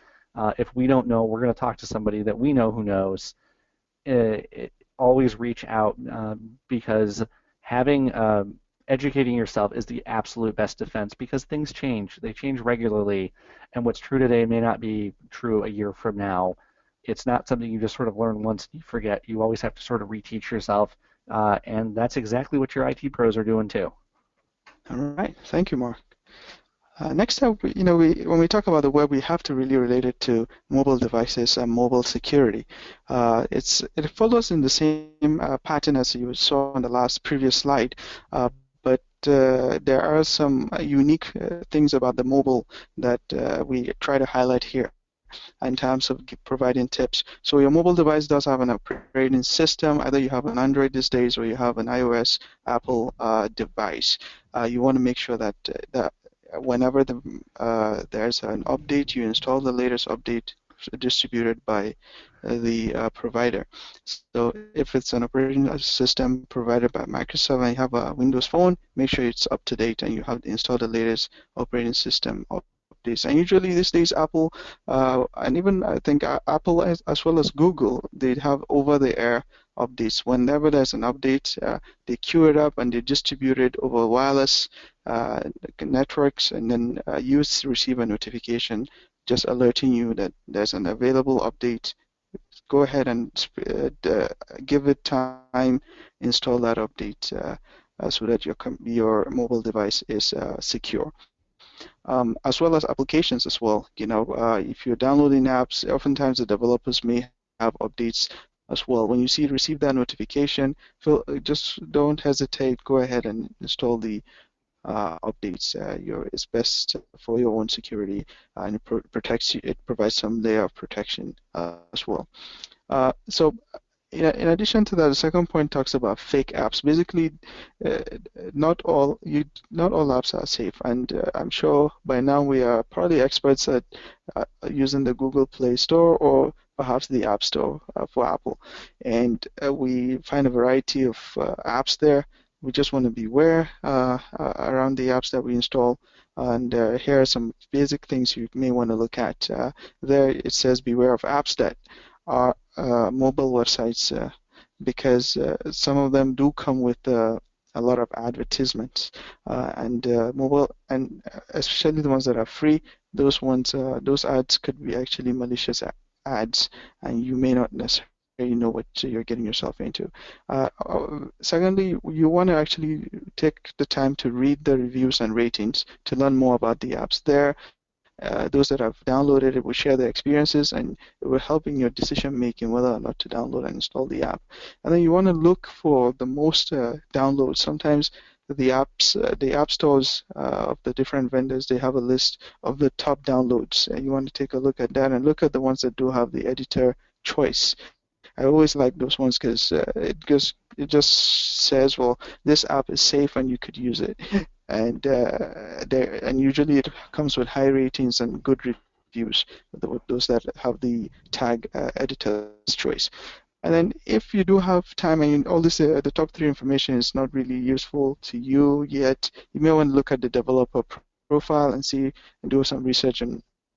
If we don't know, we're going to talk to somebody that we know who knows. Always reach out because educating yourself is the absolute best defense, because things change. They change regularly, and what's true today may not be true a year from now. It's not something you just sort of learn once and you forget. You always have to sort of reteach yourself, and that's exactly what your IT pros are doing too. All right, thank you, Mark. Next up, when we talk about the web, we have to really relate it to mobile devices and mobile security. It follows in the same pattern as you saw on the previous slide, but there are some unique things about the mobile that we try to highlight here in terms of providing tips. So your mobile device does have an operating system. Either you have an Android these days or you have an iOS, Apple device. You want to make sure that whenever there's an update, you install the latest update distributed by the provider. So if it's an operating system provided by Microsoft and you have a Windows phone, make sure it's up to date and you have installed the latest operating system updates. And usually these days, Apple and even I think Apple as well as Google, they have over-the-air updates. Whenever there's an update, they queue it up and they distribute it over wireless networks, and then you receive a notification just alerting you that there's an available update. Go ahead and give it time, install that update so that your mobile device is secure. As well as applications as well. If you're downloading apps, oftentimes the developers may have updates as well. When you receive that notification, just don't hesitate. Go ahead and install the updates. It's best for your own security, and it protects you. It provides some layer of protection as well. So, in addition to that, the second point talks about fake apps. Basically, not all apps are safe, and I'm sure by now we are probably experts at using the Google Play Store or perhaps the App Store for Apple, and we find a variety of apps there. We just want to be aware around the apps that we install, and here are some basic things you may want to look at. There it says beware of apps that are mobile websites, because some of them do come with a lot of advertisements, and mobile, and especially the ones that are free. Those ads could be actually malicious ads, and you may not necessarily know what you're getting yourself into. Secondly, you want to actually take the time to read the reviews and ratings to learn more about the apps. There, those that have downloaded it will share their experiences, and it will help in your decision making whether or not to download and install the app. And then you want to look for the most downloads. Sometimes the app stores of the different vendors, they have a list of the top downloads, and you want to take a look at that and look at the ones that do have the editor choice. I always like those ones because it just says, well, this app is safe and you could use it. and usually it comes with high ratings and good reviews, those that have the tag editor's choice. And then if you do have time and all this, the top three information is not really useful to you yet, you may want to look at the developer profile and see and do some research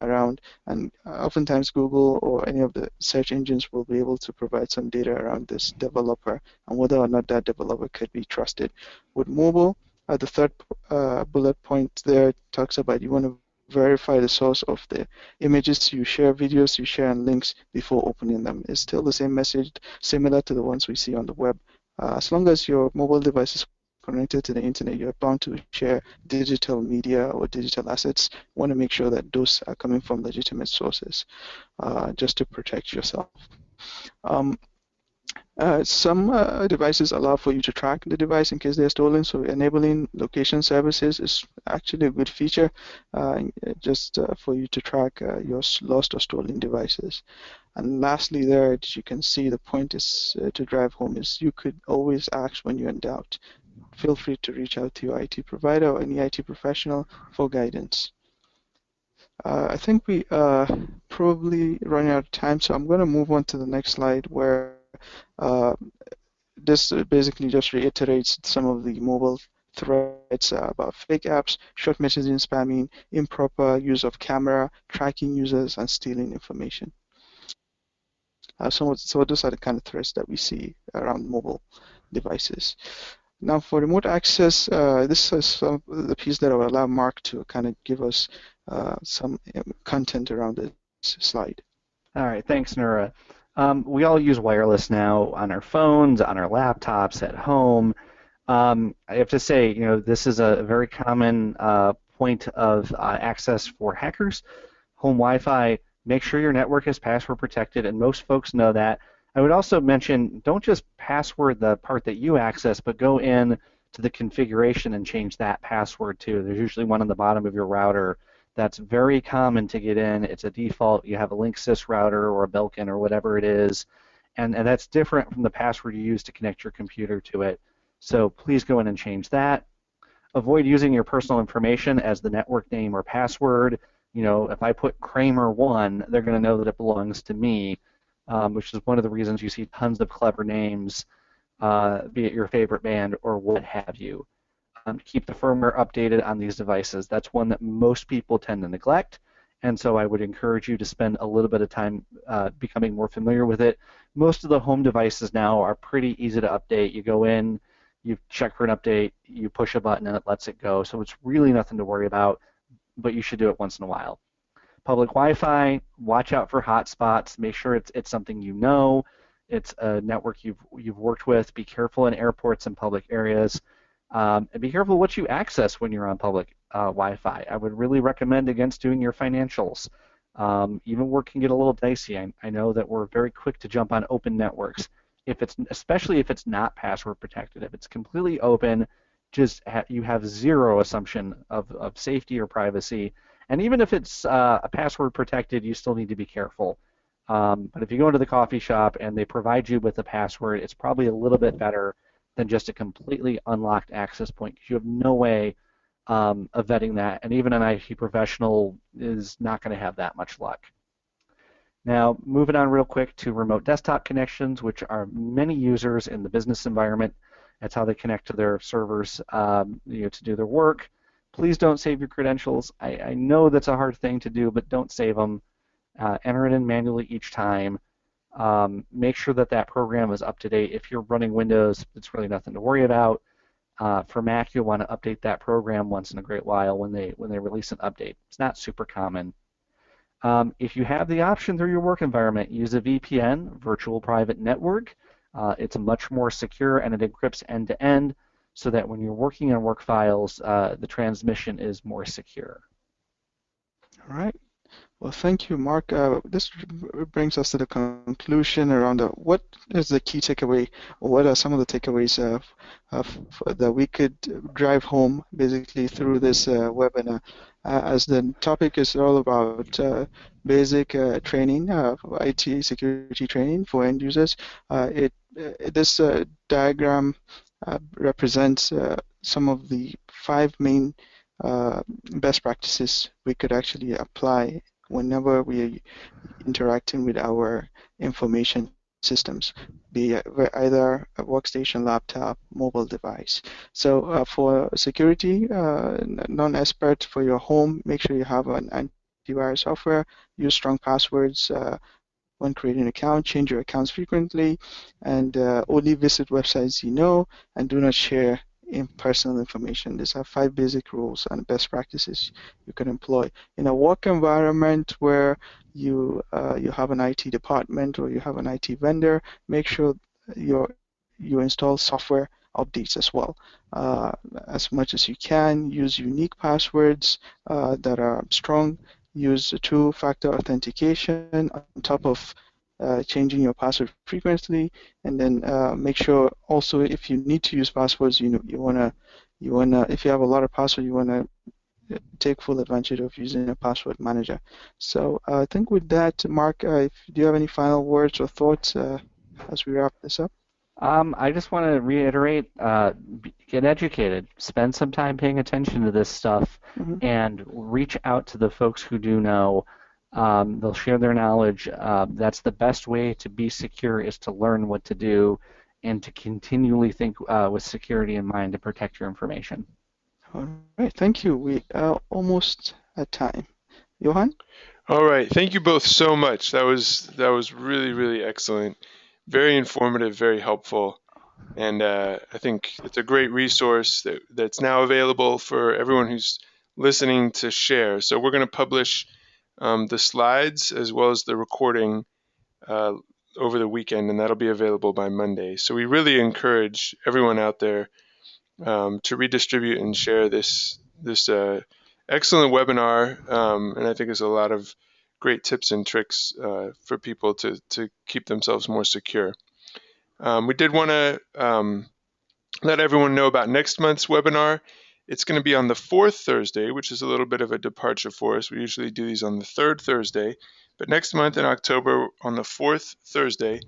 around. And oftentimes Google or any of the search engines will be able to provide some data around this developer and whether or not that developer could be trusted. With mobile, the third bullet point there talks about you want to verify the source of the images you share, videos you share, and links before opening them. It's still the same message, similar to the ones we see on the web. As long as your mobile device is connected to the internet, you're bound to share digital media or digital assets. You want to make sure that those are coming from legitimate sources, just to protect yourself. Some devices allow for you to track the device in case they're stolen, so enabling location services is actually a good feature just for you to track your lost or stolen devices. And lastly there, as you can see, the point is to drive home is you could always ask when you're in doubt. Feel free to reach out to your IT provider or any IT professional for guidance. I think we are probably running out of time, so I'm going to move on to the next slide where this basically just reiterates some of the mobile threats about fake apps, short messaging spamming, improper use of camera, tracking users, and stealing information. So those are the kind of threats that we see around mobile devices. Now for remote access, this is the piece that will allow Mark to kind of give us some content around this slide. All right, thanks, Nura. We all use wireless now on our phones, on our laptops, at home. I have to say, this is a very common point of access for hackers. Home Wi-Fi, make sure your network is password protected, and most folks know that. I would also mention, don't just password the part that you access, but go in to the configuration and change that password too. There's usually one on the bottom of your router. That's very common to get in. It's a default. You have a Linksys router or a Belkin or whatever it is, and that's different from the password you use to connect your computer to it. So please go in and change that. Avoid using your personal information as the network name or password. If I put Kramer1, they're going to know that it belongs to me, which is one of the reasons you see tons of clever names, be it your favorite band or what have you. Keep the firmware updated on these devices. That's one that most people tend to neglect, and so I would encourage you to spend a little bit of time becoming more familiar with it. Most of the home devices now are pretty easy to update. You go in, you check for an update, you push a button, and it lets it go. So it's really nothing to worry about, but you should do it once in a while. Public Wi-Fi, watch out for hotspots. Make sure it's something you know. It's a network you've worked with. Be careful in airports and public areas. And be careful what you access when you're on public Wi-Fi. I would really recommend against doing your financials. Even work can get a little dicey. I know that we're very quick to jump on open networks, especially if it's not password protected. If it's completely open, you have zero assumption of safety or privacy. And even if it's a password protected, you still need to be careful. But if you go into the coffee shop and they provide you with a password, it's probably a little bit better than just a completely unlocked access point, because you have no way of vetting that, and even an IT professional is not going to have that much luck. Now, moving on real quick to remote desktop connections, which are many users in the business environment. That's how they connect to their servers to do their work. Please don't save your credentials. I know that's a hard thing to do, but don't save them. Enter it in manually each time. Make sure that program is up to date. If you're running Windows, it's really nothing to worry about. For Mac, you'll want to update that program once in a great while when they release an update. It's not super common. If you have the option through your work environment, use a VPN, virtual private network. It's much more secure and it encrypts end-to-end so that when you're working on work files, the transmission is more secure. All right. Well, thank you, Mark. This brings us to the conclusion around what is the key takeaway, or what are some of the takeaways that we could drive home basically through this webinar. As the topic is all about basic training, IT security training for end users, this diagram represents some of the 5 main best practices we could actually apply whenever we are interacting with our information systems, be it either a workstation, laptop, mobile device. So for security, non-expert for your home, make sure you have an antivirus software, use strong passwords when creating an account, change your accounts frequently, and only visit websites you know, and do not share personal information. These are 5 basic rules and best practices you can employ. In a work environment where you have an IT department or you have an IT vendor, make sure you install software updates as well. As much as you can, use unique passwords that are strong. Use two-factor authentication on top of changing your password frequently, and then make sure also if you need to use passwords, you wanna if you have a lot of passwords, you wanna take full advantage of using a password manager. So I think with that, Mark, do you have any final words or thoughts as we wrap this up? I just want to reiterate, get educated, spend some time paying attention to this stuff, and reach out to the folks who do know. They'll share their knowledge. That's the best way to be secure, is to learn what to do and to continually think with security in mind to protect your information. All right, thank you. We are almost at time. Johan? All right, thank you both so much. That was really, really excellent. Very informative, very helpful. And I think it's a great resource that's now available for everyone who's listening to share. So we're going to publish the slides as well as the recording over the weekend, and that'll be available by Monday. So we really encourage everyone out there to redistribute and share this excellent webinar. And I think there's a lot of great tips and tricks for people to keep themselves more secure. We did want to let everyone know about next month's webinar. It's going to be on the 4th Thursday, which is a little bit of a departure for us. We usually do these on the 3rd Thursday. But next month in October, on the 4th Thursday,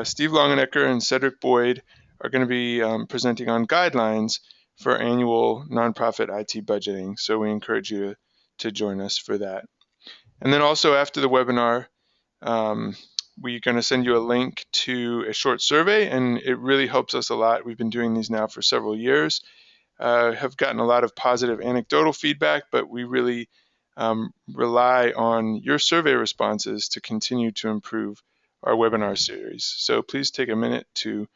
Steve Longenecker and Cedric Boyd are going to be presenting on guidelines for annual nonprofit IT budgeting. So we encourage you to join us for that. And then also after the webinar, we're going to send you a link to a short survey, and it really helps us a lot. We've been doing these now for several years, have gotten a lot of positive anecdotal feedback, but we really rely on your survey responses to continue to improve our webinar series. So please take a minute to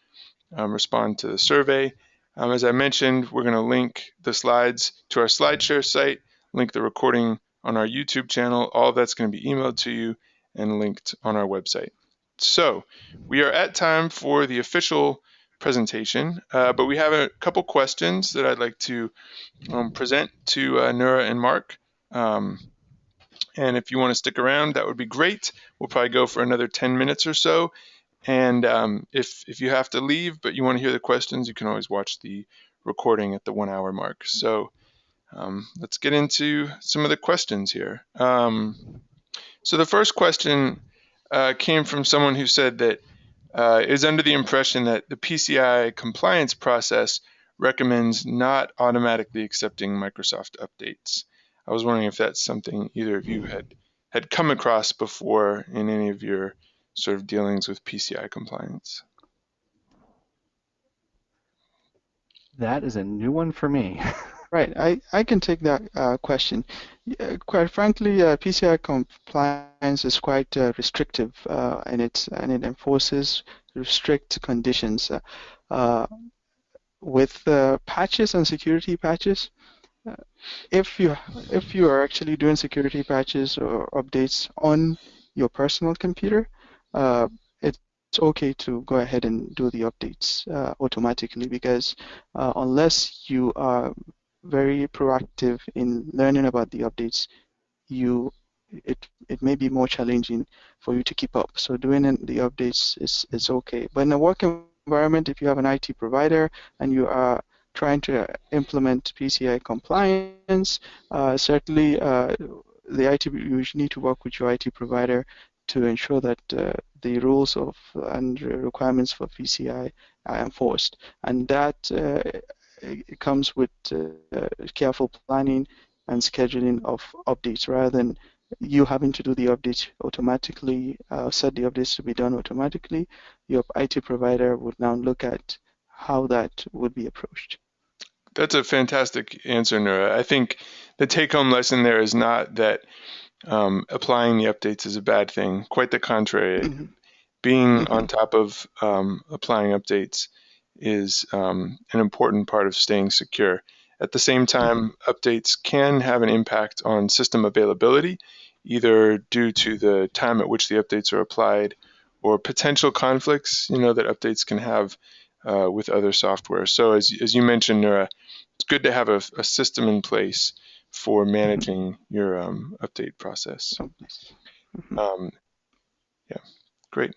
respond to the survey. As I mentioned, we're going to link the slides to our SlideShare site, link the recording on our YouTube channel. All of that's going to be emailed to you and linked on our website. So we are at time for the official presentation, but we have a couple questions that I'd like to present to Nura and Mark. And if you want to stick around, that would be great. We'll probably go for another 10 minutes or so. And if you have to leave, but you want to hear the questions, you can always watch the recording at the 1 hour mark. So let's get into some of the questions here. So the first question came from someone who said that is under the impression that the PCI compliance process recommends not automatically accepting Microsoft updates. I was wondering if that's something either of you had come across before in any of your sort of dealings with PCI compliance. That is a new one for me. Right, I can take that question. Quite frankly, PCI compliance is quite restrictive, and it enforces strict conditions. With patches and security patches, if you are actually doing security patches or updates on your personal computer, it's okay to go ahead and do the updates automatically, because unless you are very proactive in learning about the updates, it may be more challenging for you to keep up. So doing the updates is okay. But in a work environment, if you have an IT provider and you are trying to implement PCI compliance, certainly you need to work with your IT provider to ensure that the rules and requirements for PCI enforced, and that it comes with careful planning and scheduling of updates rather than you having to do the updates automatically, set the updates to be done automatically. Your IT provider would now look at how that would be approached. That's a fantastic answer, Nura. I think the take-home lesson there is not that applying the updates is a bad thing. Quite the contrary. Mm-hmm. Being Mm-hmm. on top of applying updates is an important part of staying secure. At the same time, updates can have an impact on system availability, either due to the time at which the updates are applied or potential conflicts, that updates can have with other software. So as you mentioned, Nura, it's good to have a system in place for managing your update process. Mm-hmm. Yeah, great.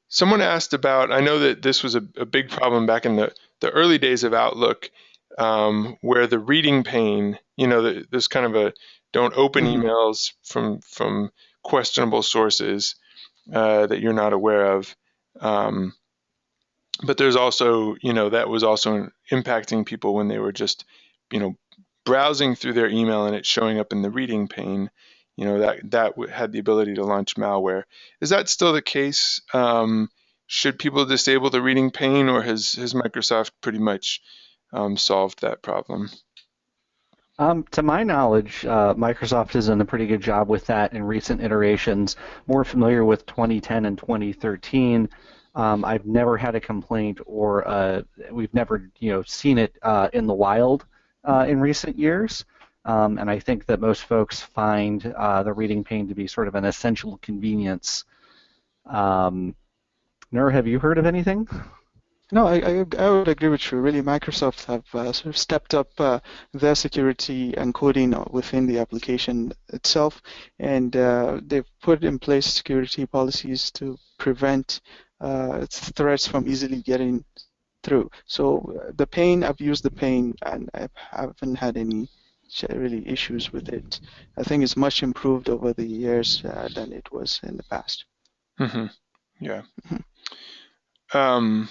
Someone asked about, I know that this was a big problem back in the early days of Outlook, where the reading pane, there's kind of a don't open Mm-hmm. emails from questionable sources that you're not aware of. But there's also, that was also impacting people when they were just, browsing through their email and it showing up in the reading pane. That had the ability to launch malware. Is that still the case? Should people disable the reading pane, or has Microsoft pretty much solved that problem? To my knowledge, Microsoft has done a pretty good job with that in recent iterations. More familiar with 2010 and 2013. I've never had a complaint, or we've never, seen it in the wild in recent years. And I think that most folks find the reading pane to be sort of an essential convenience. Nur, have you heard of anything? No, I would agree with you. Really, Microsoft have sort of stepped up their security and coding within the application itself, and they've put in place security policies to prevent threats from easily getting through. So the pane, I've used the pane, and I haven't had any really issues with it. I think it's much improved over the years than it was in the past. Mm-hmm. Yeah. Mm-hmm.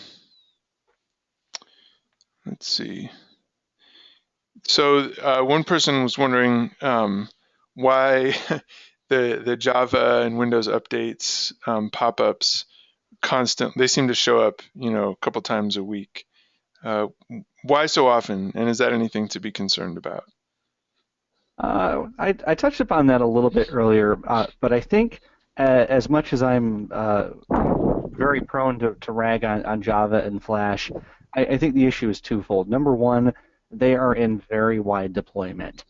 Let's see. So one person was wondering why the Java and Windows updates pop-ups they seem to show up, a couple times a week. Why so often, and is that anything to be concerned about? I touched upon that a little bit earlier, but I think as much as I'm very prone to rag on Java and Flash, I think the issue is twofold. Number one, they are in very wide deployment.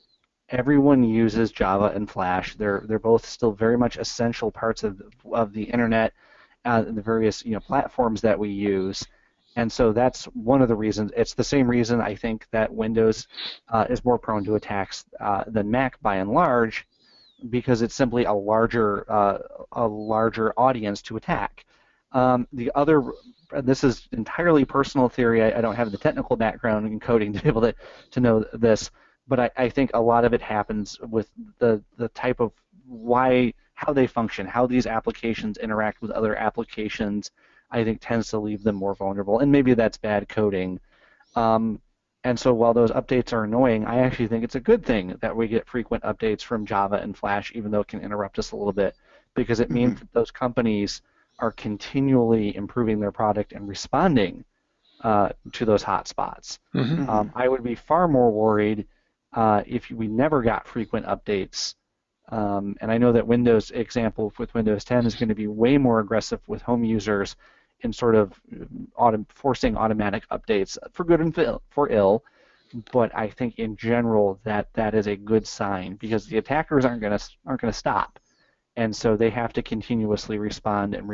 Everyone uses Java and Flash. They're both still very much essential parts of the internet, the various platforms that we use. And so that's one of the reasons. It's the same reason I think that Windows is more prone to attacks than Mac by and large, because it's simply a larger audience to attack. This is entirely personal theory. I don't have the technical background in coding to be able to know this, but I think a lot of it happens with the type of how they function, how these applications interact with other applications. I think tends to leave them more vulnerable, and maybe that's bad coding. And so while those updates are annoying, I actually think it's a good thing that we get frequent updates from Java and Flash, even though it can interrupt us a little bit, because it means that those companies are continually improving their product and responding to those hotspots. I would be far more worried if we never got frequent updates. And I know that Windows example with Windows 10 is going to be way more aggressive with home users in sort of forcing automatic updates for good and for ill. But I think in general that is a good sign, because the attackers aren't going to stop, and so they have to continuously respond in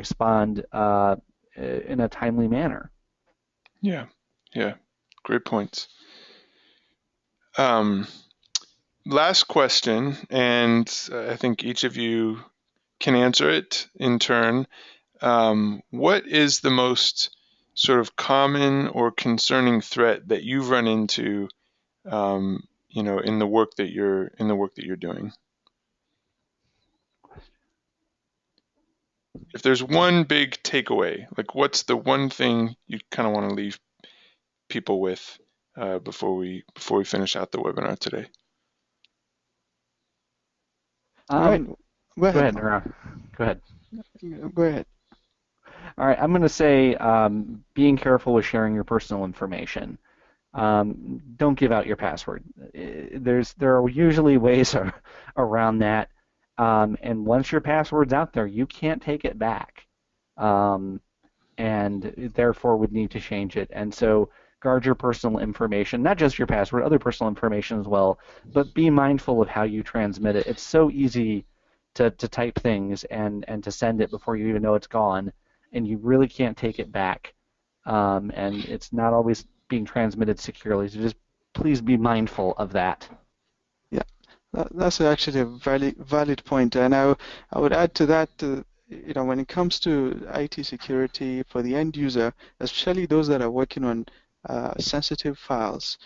a timely manner. Yeah, great points. Last question, and I think each of you can answer it in turn. What is the most sort of common or concerning threat that you've run into, in the work that you're doing? if there's one big takeaway, like what's the one thing you kind of want to leave people with before we finish out the webinar today? All right, go Go ahead, ahead, Mark. Nora. Go ahead. Go ahead. All right, I'm going to say being careful with sharing your personal information. Don't give out your password. There are usually ways around that, and once your password's out there, you can't take it back, and therefore would need to change it. And so guard your personal information, not just your password, other personal information as well, but be mindful of how you transmit it. It's so easy to type things and to send it before you even know it's gone, and you really can't take it back. And it's not always being transmitted securely. So just please be mindful of that. Yeah, that's actually a valid point, and I would add to that. When it comes to IT security for the end user, especially those that are working on sensitive files,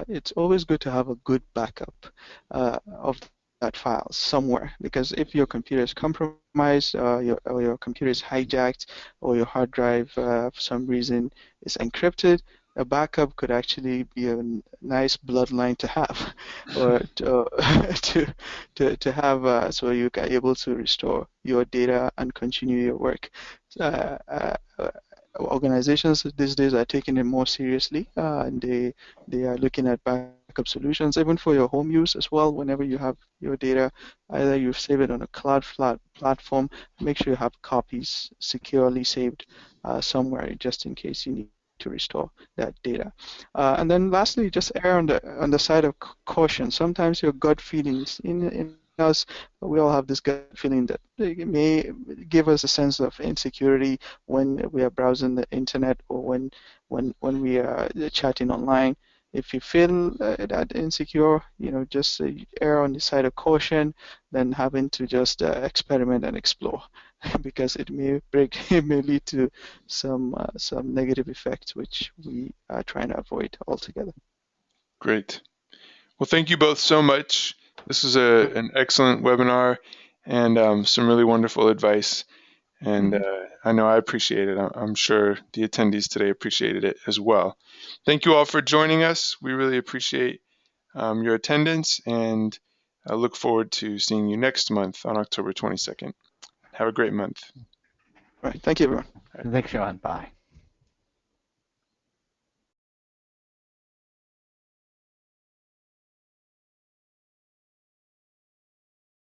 it's always good to have a good backup of that file somewhere, because if your computer is compromised, or your computer is hijacked, or your hard drive for some reason is encrypted, a backup could actually be a nice bloodline to have, or to have, so you are able to restore your data and continue your work. Uh, uh, uh, Organizations these days are taking it more seriously, and they are looking at backup solutions, even for your home use as well. Whenever you have your data, either you save it on a cloud platform, make sure you have copies securely saved somewhere, just in case you need to restore that data. And then lastly, just err on the side of caution. Sometimes your gut feelings in us, we all have this gut feeling that it may give us a sense of insecurity when we are browsing the internet, or when we are chatting online. If you feel that insecure, just err on the side of caution than having to just experiment and explore, because it may lead to some negative effects which we are trying to avoid altogether. Great. Well, thank you both so much. This was an excellent webinar and some really wonderful advice. And I know I appreciate it. I'm sure the attendees today appreciated it as well. Thank you all for joining us. We really appreciate your attendance, and I look forward to seeing you next month on October 22nd. Have a great month. All right. Thank you, everyone. Thanks, Sean. Bye.